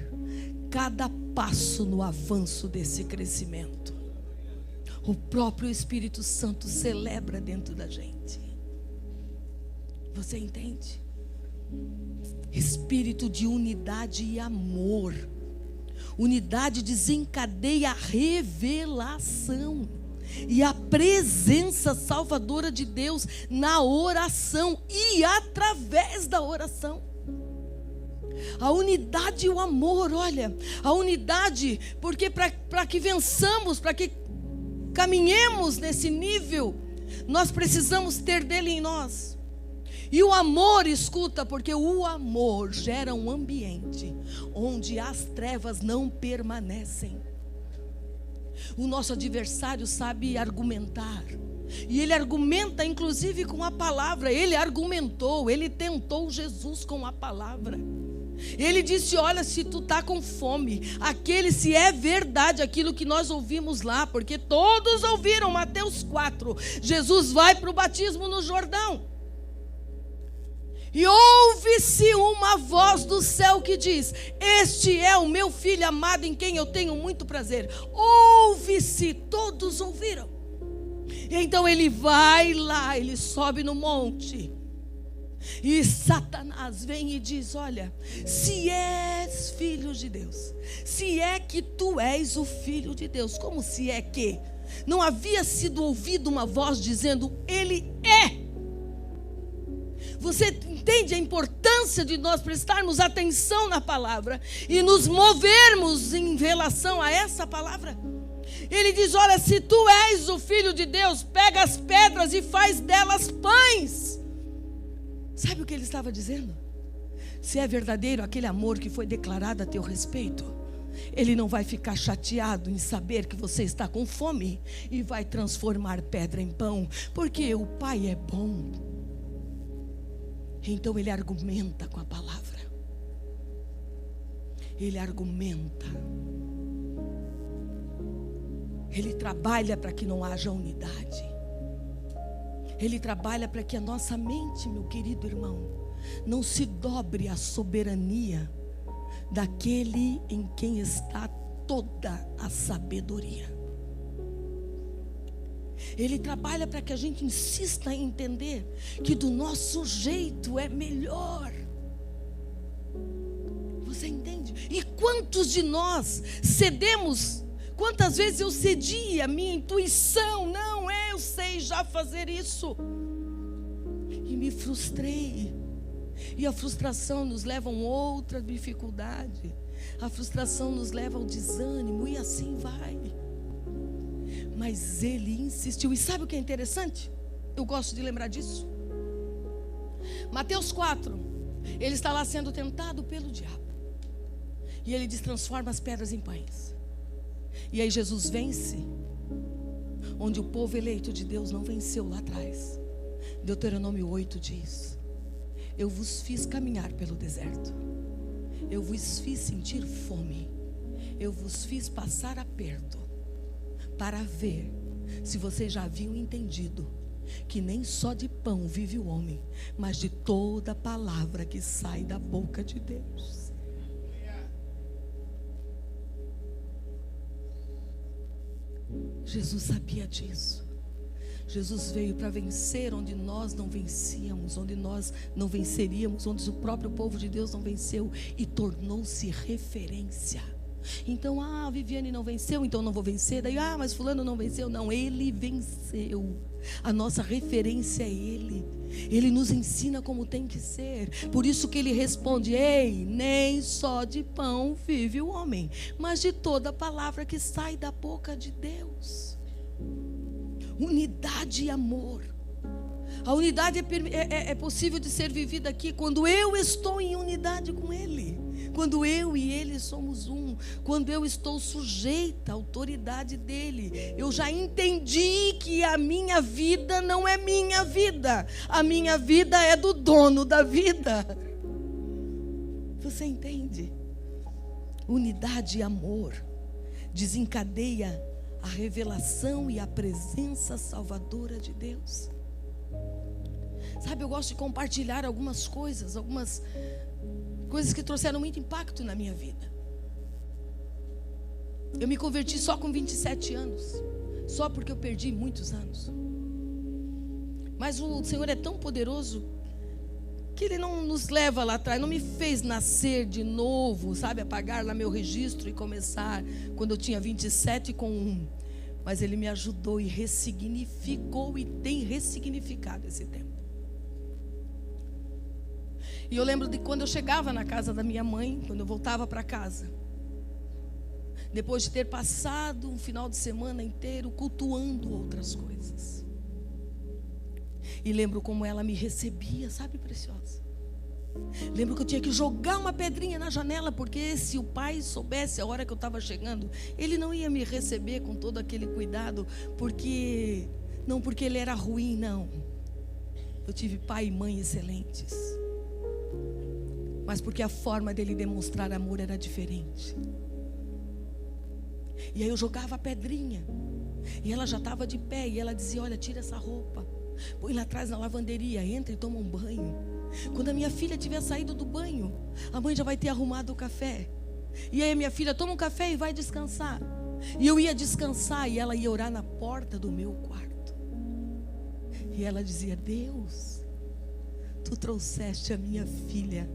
cada passo no avanço desse crescimento. O próprio Espírito Santo celebra dentro da gente. Você entende? Espírito de unidade e amor. Unidade desencadeia a revelação e a presença salvadora de Deus na oração e através da oração. A unidade e o amor, olha, a unidade, porque para que vençamos, para que caminhemos nesse nível, nós precisamos ter dele em nós. E o amor, escuta, porque o amor gera um ambiente onde as trevas não permanecem. O nosso adversário sabe argumentar. E ele argumenta inclusive com a palavra. Ele argumentou, ele tentou Jesus com a palavra. Ele disse: olha, se tu está com fome, se é verdade aquilo que nós ouvimos lá, porque todos ouviram, Mateus 4, Jesus vai para o batismo no Jordão. E ouve-se uma voz do céu que diz: este é o meu filho amado em quem eu tenho muito prazer. Ouve-se, todos ouviram. E então ele vai lá, ele sobe no monte. E Satanás vem e diz: olha, se és filho de Deus, se é que tu és o filho de Deus, como se é que? Não havia sido ouvida uma voz dizendo: ele é. Você entende a importância de nós prestarmos atenção na palavra e nos movermos em relação a essa palavra? Ele diz: olha, se tu és o filho de Deus, pega as pedras e faz delas pães. Sabe o que ele estava dizendo? Se é verdadeiro aquele amor que foi declarado a teu respeito, ele não vai ficar chateado em saber que você está com fome e vai transformar pedra em pão, porque o Pai é bom. Então ele argumenta com a palavra. Ele argumenta. Ele trabalha para que não haja unidade. Ele trabalha para que a nossa mente, meu querido irmão, não se dobre à soberania daquele em quem está toda a sabedoria. Ele trabalha para que a gente insista em entender que do nosso jeito é melhor. Você entende? E quantos de nós cedemos? Quantas vezes eu cedi a minha intuição? Não, eu sei já fazer isso. E me frustrei. E a frustração nos leva a outra dificuldade. A frustração nos leva ao desânimo e assim vai. Mas ele insistiu. E sabe o que é interessante? Eu gosto de lembrar disso. Mateus 4. Ele está lá sendo tentado pelo diabo. E ele diz: transforma as pedras em pães. E aí Jesus vence onde o povo eleito de Deus não venceu lá atrás. Deuteronômio 8 diz: eu vos fiz caminhar pelo deserto, eu vos fiz sentir fome, eu vos fiz passar aperto, para ver se vocês já haviam entendido que nem só de pão vive o homem, mas de toda palavra que sai da boca de Deus. Jesus sabia disso. Jesus veio para vencer onde nós não vencíamos, onde nós não venceríamos, onde o próprio povo de Deus não venceu, e tornou-se referência. Então, Viviane não venceu, então não vou vencer. Daí, mas fulano não venceu. Não, ele venceu. A nossa referência é ele. Ele nos ensina como tem que ser. Por isso que ele responde: ei, nem só de pão vive o homem, mas de toda palavra que sai da boca de Deus. Unidade e amor. A unidade é possível de ser vivida aqui quando eu estou em unidade com Ele, quando eu e Ele somos um, quando eu estou sujeita à autoridade dEle. Eu já entendi que a minha vida não é minha vida, a minha vida é do dono da vida. Você entende? Unidade e amor desencadeia a revelação e a presença salvadora de Deus. Sabe, eu gosto de compartilhar algumas coisas que trouxeram muito impacto na minha vida. Eu me converti só com 27 anos, só porque eu perdi muitos anos. Mas o Senhor é tão poderoso que Ele não nos leva lá atrás, não me fez nascer de novo, sabe, apagar lá meu registro e começar quando eu tinha 27 com 1. Mas Ele me ajudou e ressignificou e tem ressignificado esse tempo. E eu lembro de quando eu chegava na casa da minha mãe, quando eu voltava para casa, depois de ter passado um final de semana inteiro cultuando outras coisas. E lembro como ela me recebia, sabe, preciosa? Lembro que eu tinha que jogar uma pedrinha na janela, porque se o pai soubesse a hora que eu estava chegando, ele não ia me receber com todo aquele cuidado, porque ele era ruim, não. Eu tive pai e mãe excelentes, mas porque a forma dele demonstrar amor era diferente. E aí eu jogava a pedrinha, e ela já estava de pé, e ela dizia: olha, tira essa roupa, põe lá atrás na lavanderia, entra e toma um banho. Quando a minha filha tiver saído do banho, a mãe já vai ter arrumado o café. E aí a minha filha toma um café e vai descansar. E eu ia descansar, e ela ia orar na porta do meu quarto. E ela dizia: Deus, tu trouxeste a minha filha.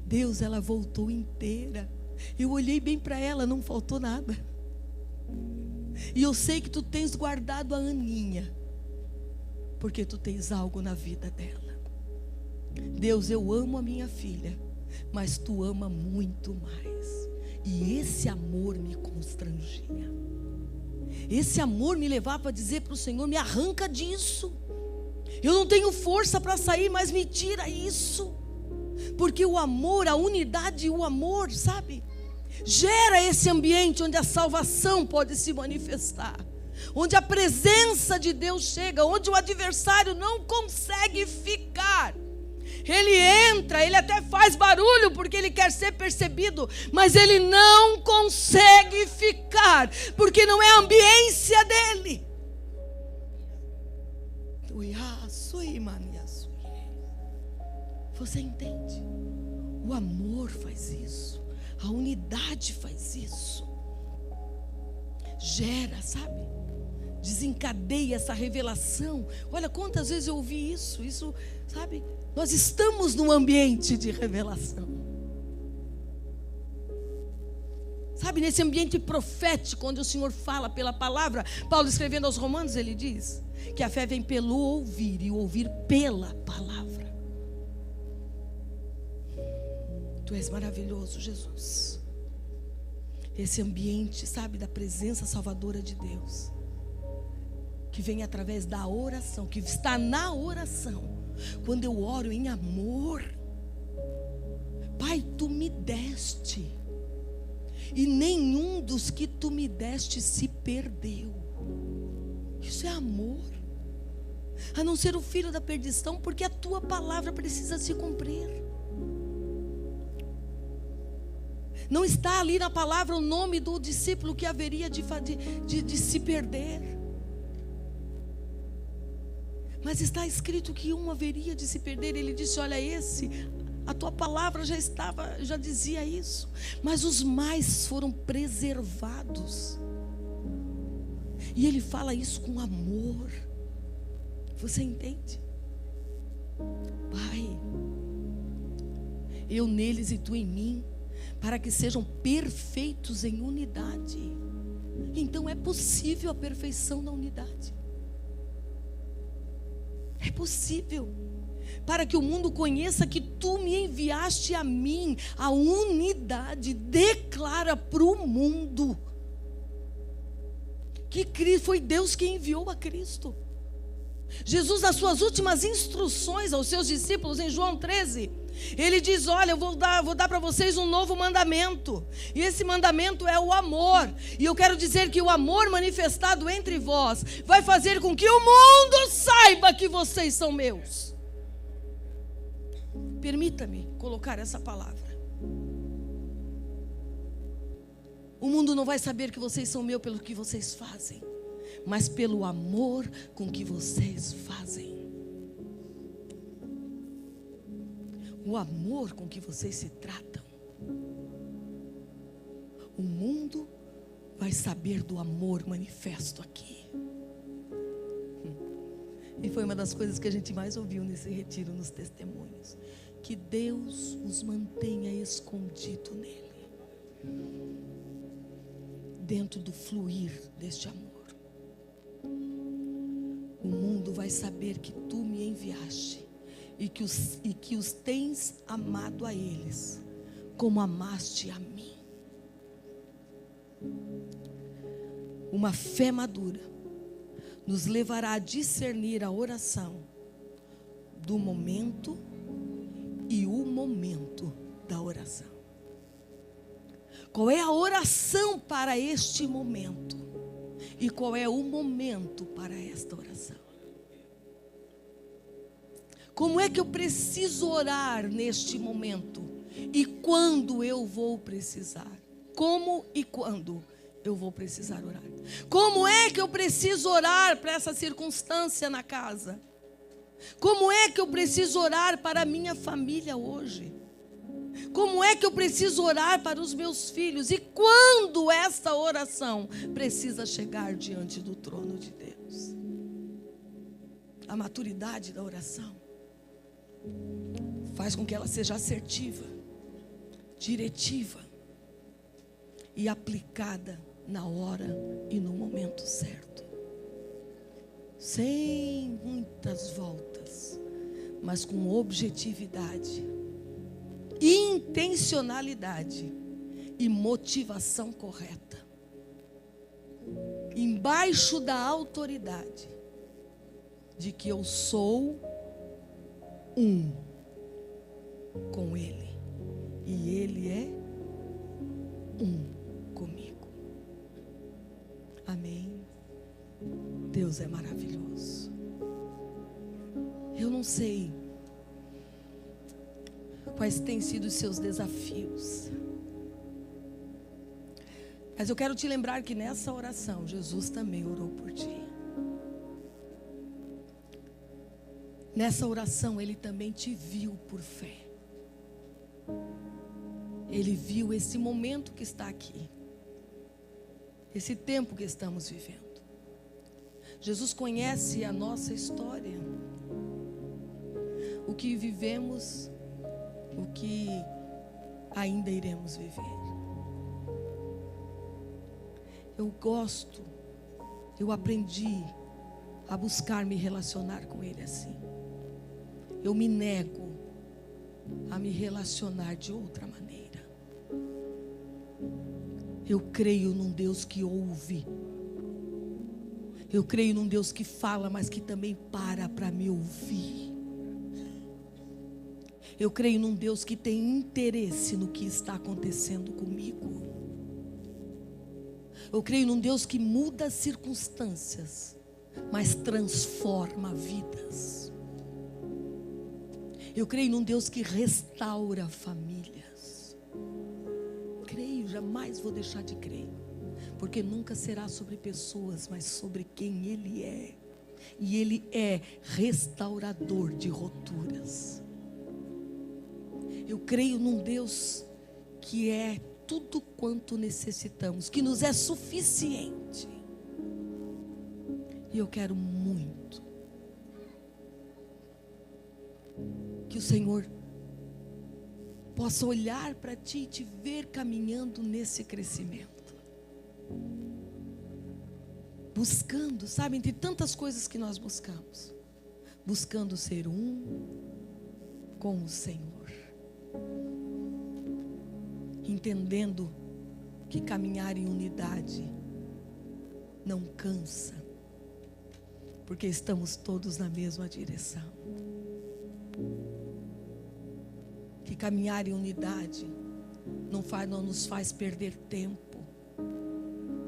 Deus, ela voltou inteira. Eu olhei bem para ela, não faltou nada. E eu sei que tu tens guardado a Aninha, porque tu tens algo na vida dela. Deus, eu amo a minha filha, mas tu ama muito mais. E esse amor me constrangia. Esse amor me levava a dizer para o Senhor: me arranca disso. Eu não tenho força para sair, mas me tira isso. Porque o amor, a unidade e o amor, sabe, gera esse ambiente onde a salvação pode se manifestar, onde a presença de Deus chega, onde o adversário não consegue ficar. Ele entra, ele até faz barulho porque ele quer ser percebido, mas ele não consegue ficar, porque não é a ambiência dele. Você entende? O amor faz isso, a unidade faz isso. Gera, sabe? Desencadeia essa revelação. Olha quantas vezes eu ouvi isso, sabe? Nós estamos num ambiente de revelação. Sabe, nesse ambiente profético, onde o Senhor fala pela palavra. Paulo, escrevendo aos Romanos, ele diz que a fé vem pelo ouvir, e o ouvir pela palavra. Tu és maravilhoso, Jesus. Esse ambiente, sabe, da presença salvadora de Deus, que vem através da oração, que está na oração. Quando eu oro em amor, Pai, tu me deste, e nenhum dos que tu me deste se perdeu. Isso é amor, a não ser o filho da perdição, porque a tua palavra precisa se cumprir. Não está ali na palavra o nome do discípulo que haveria de se perder. Mas está escrito que um haveria de se perder. Ele disse: olha, a tua palavra já dizia isso. Mas os mais foram preservados. E ele fala isso com amor. Você entende? Pai, eu neles e tu em mim, para que sejam perfeitos em unidade. Então é possível a perfeição na unidade. É possível. Para que o mundo conheça que tu me enviaste a mim. A unidade declara para o mundo que foi Deus quem enviou a Cristo. Jesus, nas suas últimas instruções aos seus discípulos, em João 13, ele diz: olha, eu vou dar para vocês um novo mandamento. E esse mandamento é o amor. E eu quero dizer que o amor manifestado entre vós vai fazer com que o mundo saiba que vocês são meus. Permita-me colocar essa palavra. O mundo não vai saber que vocês são meus pelo que vocês fazem, mas pelo amor com que vocês fazem. O amor com que vocês se tratam. O mundo vai saber do amor manifesto aqui. E foi uma das coisas que a gente mais ouviu nesse retiro, nos testemunhos. Que Deus os mantenha escondido nele, dentro do fluir deste amor. O mundo vai saber que tu me enviaste e que os tens amado a eles como amaste a mim. Uma fé madura nos levará a discernir a oração do momento e o momento da oração. Qual é a oração para este momento? E qual é o momento para esta oração? Como é que eu preciso orar neste momento? E quando eu vou precisar? Como e quando eu vou precisar orar? Como é que eu preciso orar para essa circunstância na casa? Como é que eu preciso orar para a minha família hoje? Como é que eu preciso orar para os meus filhos? E quando essa oração precisa chegar diante do trono de Deus? A maturidade da oração faz com que ela seja assertiva, diretiva e aplicada na hora e no momento certo. Sem muitas voltas, mas com objetividade, intencionalidade e motivação correta, embaixo da autoridade de que eu sou um com Ele e Ele é um comigo. Amém. Deus é maravilhoso. Eu não sei quais têm sido os seus desafios, mas eu quero te lembrar que nessa oração Jesus também orou por ti. Nessa oração Ele também te viu por fé. Ele viu esse momento que está aqui, esse tempo que estamos vivendo. Jesus conhece a nossa história, o que vivemos, o que ainda iremos viver. Eu aprendi a buscar me relacionar com Ele assim. Eu me nego a me relacionar de outra maneira. Eu creio num Deus que ouve. Eu creio num Deus que fala, mas que também para me ouvir. Eu creio num Deus que tem interesse no que está acontecendo comigo. Eu creio num Deus que muda circunstâncias, mas transforma vidas. Eu creio num Deus que restaura famílias. Creio, jamais vou deixar de crer. Porque nunca será sobre pessoas, mas sobre quem Ele é. E Ele é restaurador de rupturas. Eu creio num Deus que é tudo quanto necessitamos, que nos é suficiente. E eu quero muito que o Senhor possa olhar para ti e te ver caminhando nesse crescimento. Buscando, sabe, entre tantas coisas que nós buscamos, buscando ser um com o Senhor. Entendendo que caminhar em unidade não cansa, porque estamos todos na mesma direção. Que caminhar em unidade não nos faz perder tempo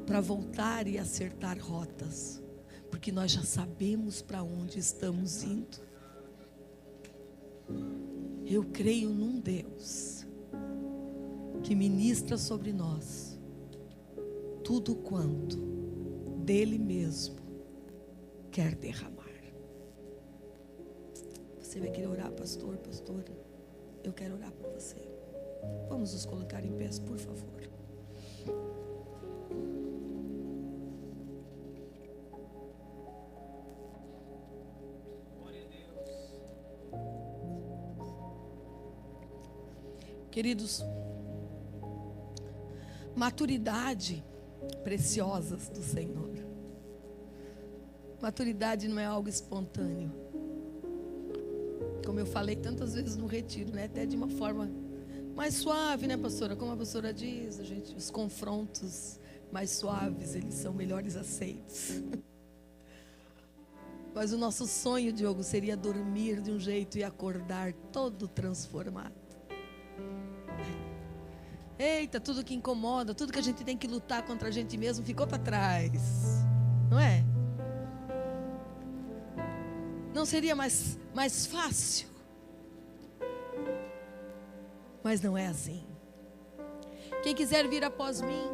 para voltar e acertar rotas, porque nós já sabemos para onde estamos indo. Eu creio num Deus que ministra sobre nós tudo quanto dele mesmo quer derramar. Você vai querer orar, pastor, pastora? Eu quero orar por você. Vamos nos colocar em pé, por favor. Queridos, maturidade preciosas do Senhor. Maturidade não é algo espontâneo. Como eu falei tantas vezes no retiro, né? Até de uma forma mais suave, né, pastora? Como a pastora diz, os confrontos mais suaves, eles são melhores aceitos. Mas o nosso sonho, Diogo, seria dormir de um jeito e acordar todo transformado. Eita, tudo que incomoda, tudo que a gente tem que lutar contra a gente mesmo ficou para trás, não é? Não seria mais fácil? Mas não é assim. Quem quiser vir após mim,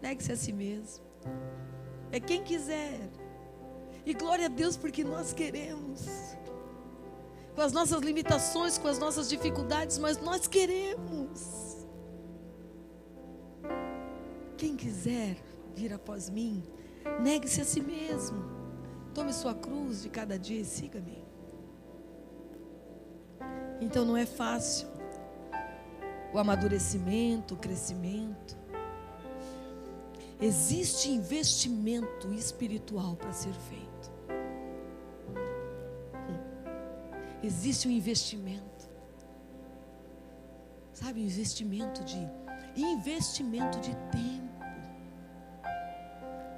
negue-se a si mesmo. É quem quiser. E glória a Deus porque nós queremos. Com as nossas limitações, com as nossas dificuldades, mas nós queremos. Quem quiser vir após mim, negue-se a si mesmo. Tome sua cruz de cada dia e siga-me. Então não é fácil o amadurecimento, o crescimento. Existe investimento espiritual para ser feito. Existe um investimento. Sabe, investimento de tempo,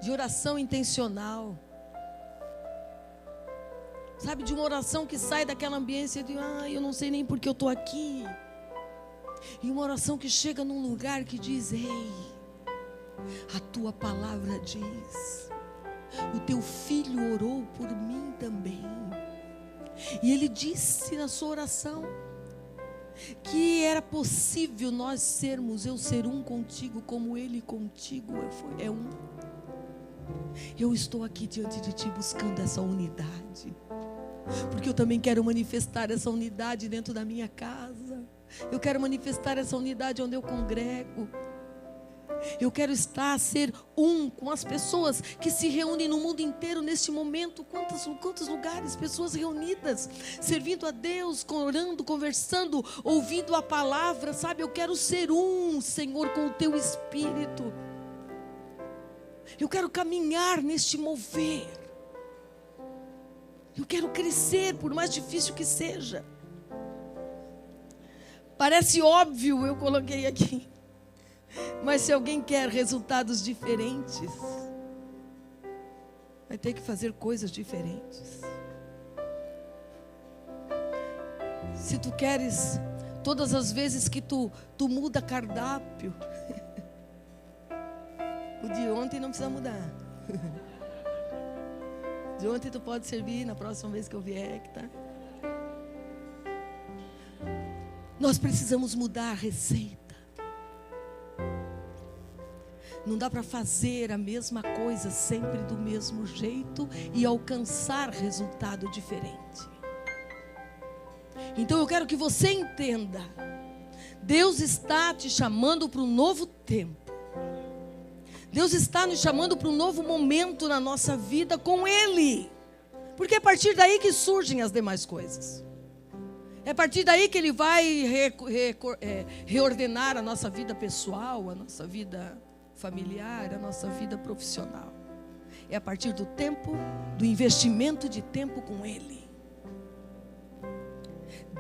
de oração intencional. Sabe, de uma oração que sai daquela ambiência de eu não sei nem porque eu estou aqui. E uma oração que chega num lugar que diz: ei, a tua palavra diz, o teu filho orou por mim também. E ele disse na sua oração que era possível nós sermos, eu ser um contigo, como ele contigo é um. Eu estou aqui diante de ti buscando essa unidade, porque eu também quero manifestar essa unidade dentro da minha casa. Eu quero manifestar essa unidade onde eu congrego. Eu quero ser um com as pessoas que se reúnem no mundo inteiro neste momento. Quantos lugares, pessoas reunidas, servindo a Deus, orando, conversando, ouvindo a palavra, sabe? Eu quero ser um, Senhor, com o teu Espírito. Eu quero caminhar neste mover. Eu quero crescer, por mais difícil que seja. Parece óbvio, eu coloquei aqui. Mas se alguém quer resultados diferentes, vai ter que fazer coisas diferentes. Se tu queres, todas as vezes que tu muda cardápio, o de ontem não precisa mudar. De ontem tu pode servir na próxima vez que eu vier, tá? Nós precisamos mudar a receita. Não dá para fazer a mesma coisa sempre do mesmo jeito e alcançar resultado diferente. Então eu quero que você entenda. Deus está te chamando para um novo tempo. Deus está nos chamando para um novo momento na nossa vida com Ele. Porque é a partir daí que surgem as demais coisas. É a partir daí que Ele vai reordenar a nossa vida pessoal, a nossa vida familiar, a nossa vida profissional. É a partir do tempo, do investimento de tempo com Ele.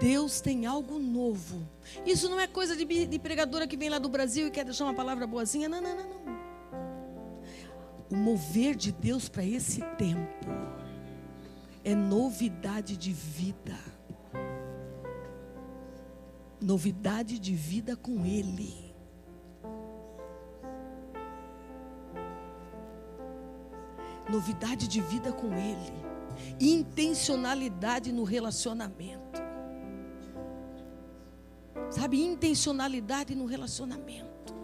Deus tem algo novo. Isso não é coisa de pregadora que vem lá do Brasil e quer deixar uma palavra boazinha. Não, não, não, não. O mover de Deus para esse tempo é novidade de vida. Novidade de vida com Ele. Novidade de vida com Ele. Intencionalidade no relacionamento. Sabe, intencionalidade no relacionamento.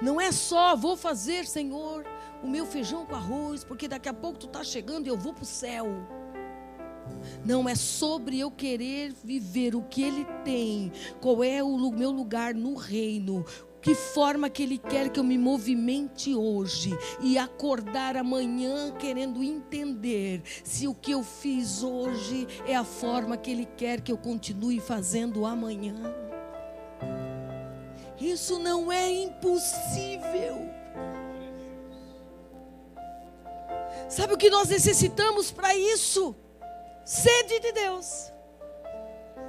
Não é só, vou fazer, Senhor, o meu feijão com arroz, porque daqui a pouco tu está chegando e eu vou para o céu. Não, é sobre eu querer viver o que Ele tem, qual é o meu lugar no reino, que forma que Ele quer que eu me movimente hoje e acordar amanhã querendo entender se o que eu fiz hoje é a forma que Ele quer que eu continue fazendo amanhã. Isso não é impossível. Sabe o que nós necessitamos para isso? Sede de Deus.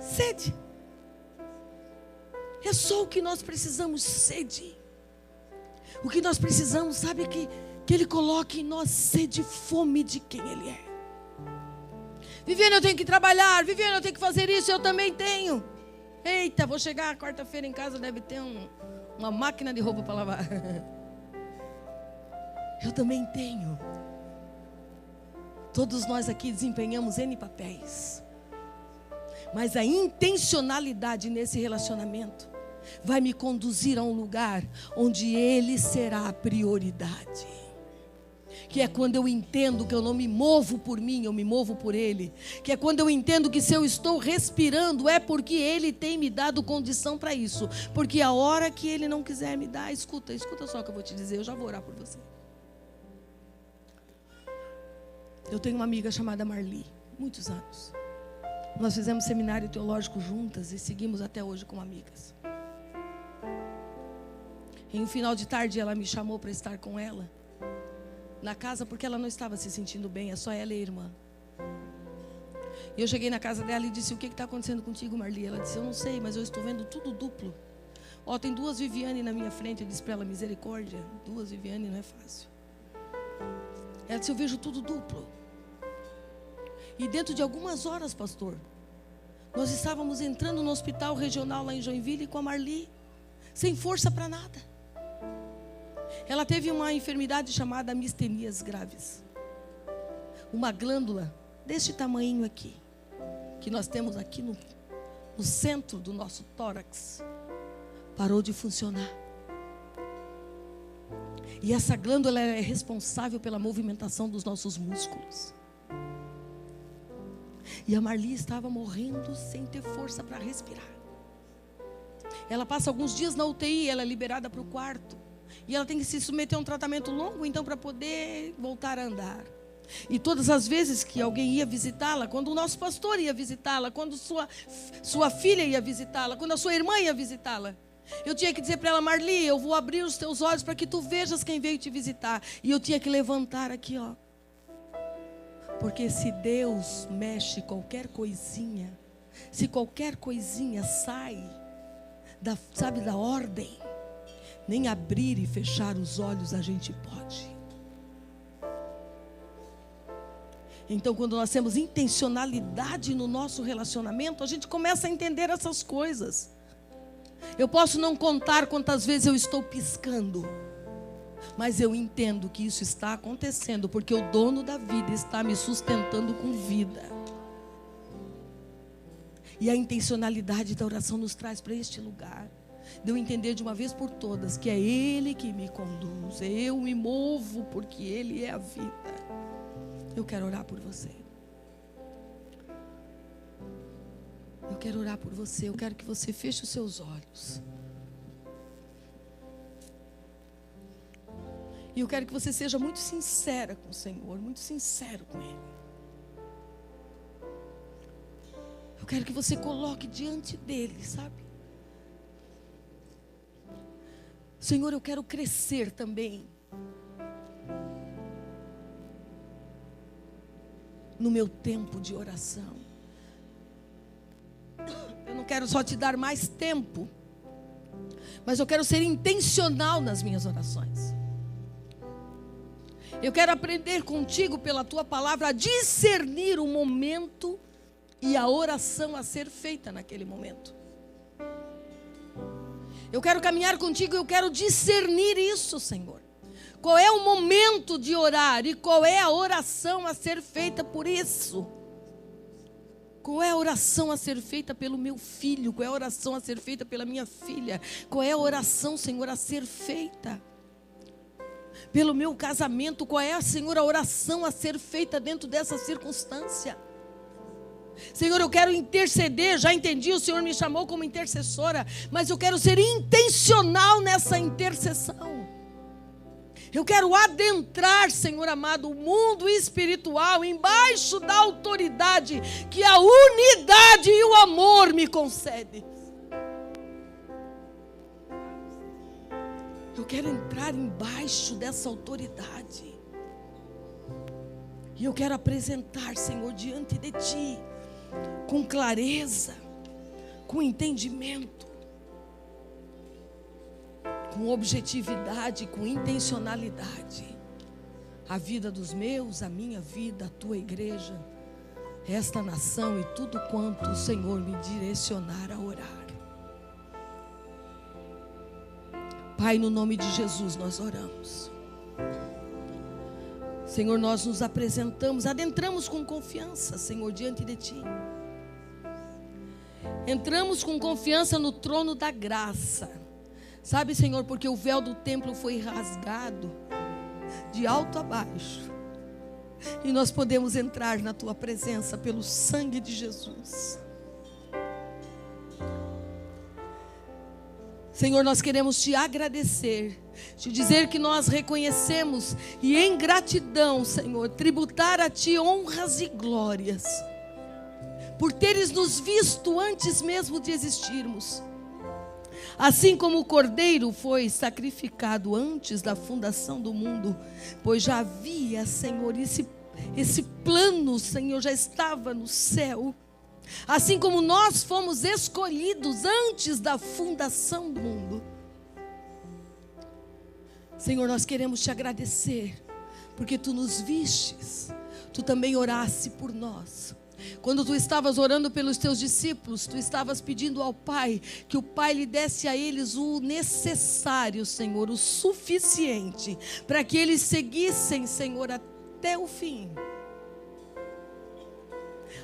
Sede. É só o que nós precisamos, sede. O que nós precisamos, sabe, que Ele coloque em nós sede e fome de quem Ele é. Viviane, eu tenho que trabalhar. Viviane, eu tenho que fazer isso, eu também tenho. Eita, vou chegar quarta-feira em casa, deve ter uma máquina de roupa para lavar. Eu também tenho. Todos nós aqui desempenhamos N papéis. Mas a intencionalidade nesse relacionamento vai me conduzir a um lugar onde Ele será a prioridade. Que é quando eu entendo que eu não me movo por mim, eu me movo por Ele. Que é quando eu entendo que se eu estou respirando é porque Ele tem me dado condição para isso. Porque a hora que Ele não quiser me dar, escuta só o que eu vou te dizer, eu já vou orar por você. Eu tenho uma amiga chamada Marli, muitos anos. Nós fizemos seminário teológico juntas e seguimos até hoje como amigas. Em um final de tarde ela me chamou para estar com ela na casa, porque ela não estava se sentindo bem, é só ela e a irmã. E eu cheguei na casa dela e disse: o que está acontecendo contigo, Marli? Ela disse: eu não sei, mas eu estou vendo tudo duplo. Ó, tem 2 Viviane na minha frente. Eu disse para ela: misericórdia, 2 Viviane não é fácil. Ela disse: eu vejo tudo duplo. E dentro de algumas horas, pastor, nós estávamos entrando no hospital regional lá em Joinville com a Marli, sem força para nada. Ela teve uma enfermidade chamada mistenias graves. Uma glândula deste tamanho aqui, que nós temos aqui no centro do nosso tórax, parou de funcionar. E essa glândula é responsável pela movimentação dos nossos músculos. E a Marli estava morrendo sem ter força para respirar. Ela passa alguns dias na UTI, ela é liberada para o quarto. E ela tem que se submeter a um tratamento longo, então, para poder voltar a andar. E todas as vezes que alguém ia visitá-la, quando o nosso pastor ia visitá-la, quando sua filha ia visitá-la, quando a sua irmã ia visitá-la, eu tinha que dizer para ela: Marli, eu vou abrir os teus olhos para que tu vejas quem veio te visitar. E eu tinha que levantar aqui, ó. Porque se Deus mexe qualquer coisinha, se qualquer coisinha sai da ordem, nem abrir e fechar os olhos a gente pode. Então, quando nós temos intencionalidade no nosso relacionamento, a gente começa a entender essas coisas. Eu posso não contar quantas vezes eu estou piscando, mas eu entendo que isso está acontecendo porque o dono da vida está me sustentando com vida. E a intencionalidade da oração nos traz para este lugar. de eu entender de uma vez por todas que é Ele que me conduz, eu me movo porque Ele é a vida. Eu quero orar por você. Eu quero orar por você. Eu quero que você feche os seus olhos. E eu quero que você seja muito sincera com o Senhor, muito sincero com Ele. Eu quero que você coloque diante dEle, sabe? Senhor, eu quero crescer também no meu tempo de oração. Eu não quero só te dar mais tempo, mas eu quero ser intencional nas minhas orações. Eu quero aprender contigo pela tua palavra a discernir o momento e a oração a ser feita naquele momento. Eu quero caminhar contigo, eu quero discernir isso, Senhor. Qual é o momento de orar e qual é a oração a ser feita por isso? Qual é a oração a ser feita pelo meu filho? Qual é a oração a ser feita pela minha filha? Qual é a oração, Senhor, a ser feita pelo meu casamento? Qual é, Senhor, a oração a ser feita dentro dessa circunstância? Senhor, eu quero interceder, já entendi, o Senhor me chamou como intercessora, mas eu quero ser intencional nessa intercessão. Eu quero adentrar, Senhor amado, o mundo espiritual, embaixo da autoridade que a unidade e o amor me concedem. Eu quero entrar embaixo dessa autoridade. E eu quero apresentar, Senhor, diante de Ti, com clareza, com entendimento, com objetividade, com intencionalidade, a vida dos meus, a minha vida, a Tua igreja, esta nação e tudo quanto o Senhor me direcionar a orar. Pai, no nome de Jesus nós oramos. Senhor, nós nos apresentamos, adentramos com confiança, Senhor, diante de Ti. Entramos com confiança no trono da graça. Sabe, Senhor, porque o véu do templo foi rasgado de alto a baixo. E nós podemos entrar na Tua presença pelo sangue de Jesus. Senhor, nós queremos Te agradecer, Te dizer que nós reconhecemos e em gratidão, Senhor, tributar a Ti honras e glórias, por teres nos visto antes mesmo de existirmos. Assim como o Cordeiro foi sacrificado antes da fundação do mundo, pois já havia, Senhor, esse plano, Senhor, já estava no céu. Assim como nós fomos escolhidos antes da fundação do mundo. Senhor, nós queremos Te agradecer, porque Tu nos vistes, Tu também oraste por nós. Quando Tu estavas orando pelos Teus discípulos, Tu estavas pedindo ao Pai, que o Pai lhe desse a eles o necessário, Senhor, o suficiente, para que eles seguissem, Senhor, até o fim.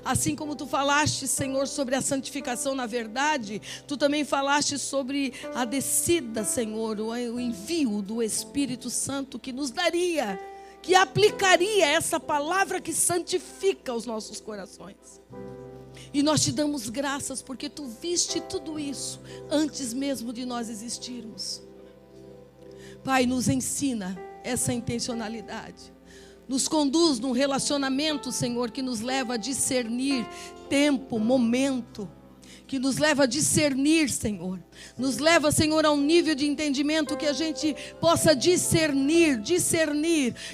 Assim como Tu falaste, Senhor, sobre a santificação na verdade, Tu também falaste sobre a descida, Senhor, o envio do Espírito Santo que nos daria, que aplicaria essa palavra que santifica os nossos corações. E nós Te damos graças porque Tu viste tudo isso antes mesmo de nós existirmos. Pai, nos ensina essa intencionalidade. Nos conduz num relacionamento, Senhor, que nos leva a discernir tempo, momento. Que nos leva a discernir, Senhor. Nos leva, Senhor, a um nível de entendimento que a gente possa discernir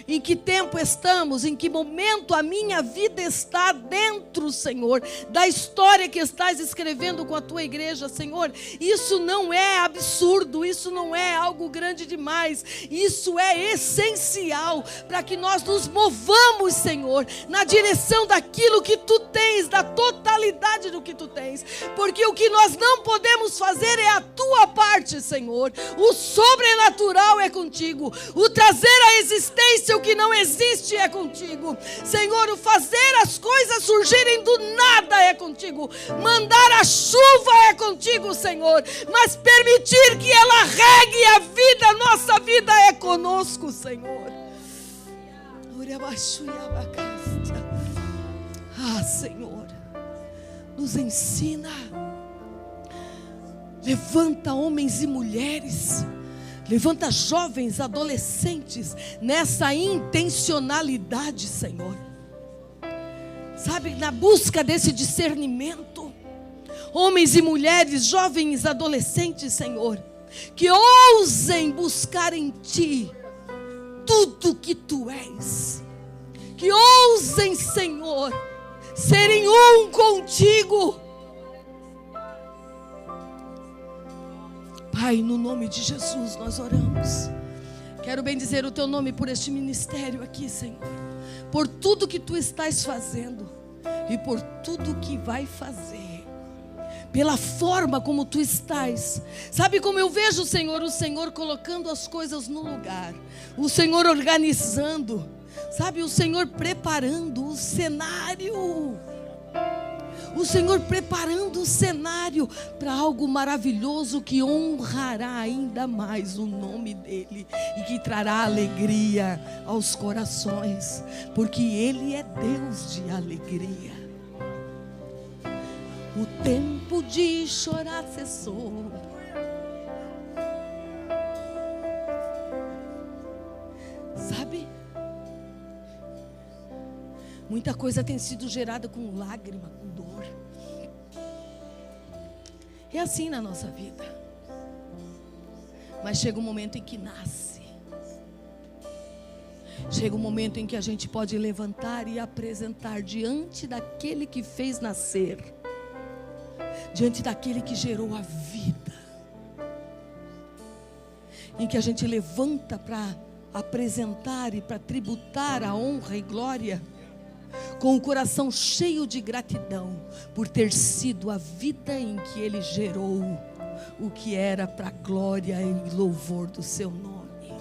em que tempo estamos, em que momento a minha vida está dentro, Senhor, da história que estás escrevendo com a Tua igreja, Senhor. Isso não é absurdo, isso não é algo grande demais, isso é essencial para que nós nos movamos, Senhor, na direção daquilo que Tu tens, da totalidade do que Tu tens, porque o que nós não podemos fazer é a tua parte, Senhor. O sobrenatural é contigo, o trazer à existência o que não existe é contigo, Senhor. O fazer as coisas surgirem do nada é contigo, mandar a chuva é contigo, Senhor, mas permitir que ela regue a vida, nossa vida é conosco, Senhor. Ah, Senhor, nos ensina. Levanta homens e mulheres, levanta jovens, adolescentes, nessa intencionalidade, Senhor. Sabe, na busca desse discernimento. Homens e mulheres, jovens, adolescentes, Senhor, que ousem buscar em Ti tudo que Tu és. Que ousem, Senhor, serem um contigo. Pai, no nome de Jesus nós oramos. Quero bendizer o Teu nome por este ministério aqui, Senhor, por tudo que Tu estás fazendo e por tudo que vai fazer, pela forma como Tu estás. Sabe como eu vejo, Senhor? O Senhor colocando as coisas no lugar, o Senhor organizando, sabe? O Senhor preparando o cenário. O Senhor preparando o cenário para algo maravilhoso que honrará ainda mais o nome dEle e que trará alegria aos corações, porque Ele é Deus de alegria. O tempo de chorar cessou. Sabe? Muita coisa tem sido gerada com lágrima, com dor. É assim na nossa vida. Mas chega um momento em que nasce. Chega um momento em que a gente pode levantar e apresentar diante daquele que fez nascer, diante daquele que gerou a vida, em que a gente levanta para apresentar e para tributar a honra e glória, com o coração cheio de gratidão por ter sido a vida em que Ele gerou o que era para a glória e louvor do Seu nome.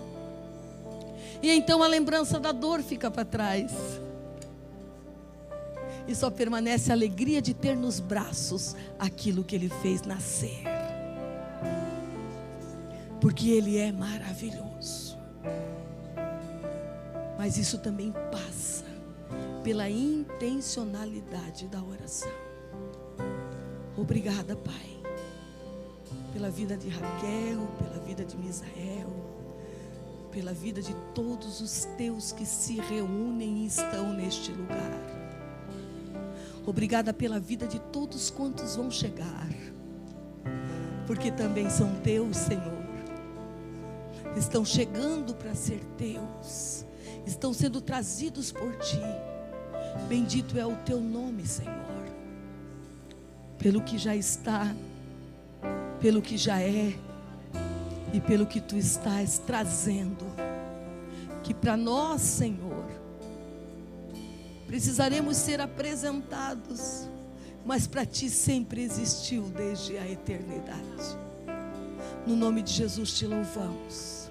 E então a lembrança da dor fica para trás, e só permanece a alegria de ter nos braços aquilo que Ele fez nascer, porque Ele é maravilhoso. Mas isso também passa pela intencionalidade da oração. Obrigada, Pai, pela vida de Raquel, pela vida de Misael, pela vida de todos os Teus que se reúnem e estão neste lugar. Obrigada pela vida de todos quantos vão chegar, porque também são Teus, Senhor. Estão chegando para ser Teus, estão sendo trazidos por Ti. Bendito é o Teu nome, Senhor, pelo que já está, pelo que já é e pelo que Tu estás trazendo. Que para nós, Senhor, precisaremos ser apresentados, mas para Ti sempre existiu desde a eternidade. No nome de Jesus te louvamos.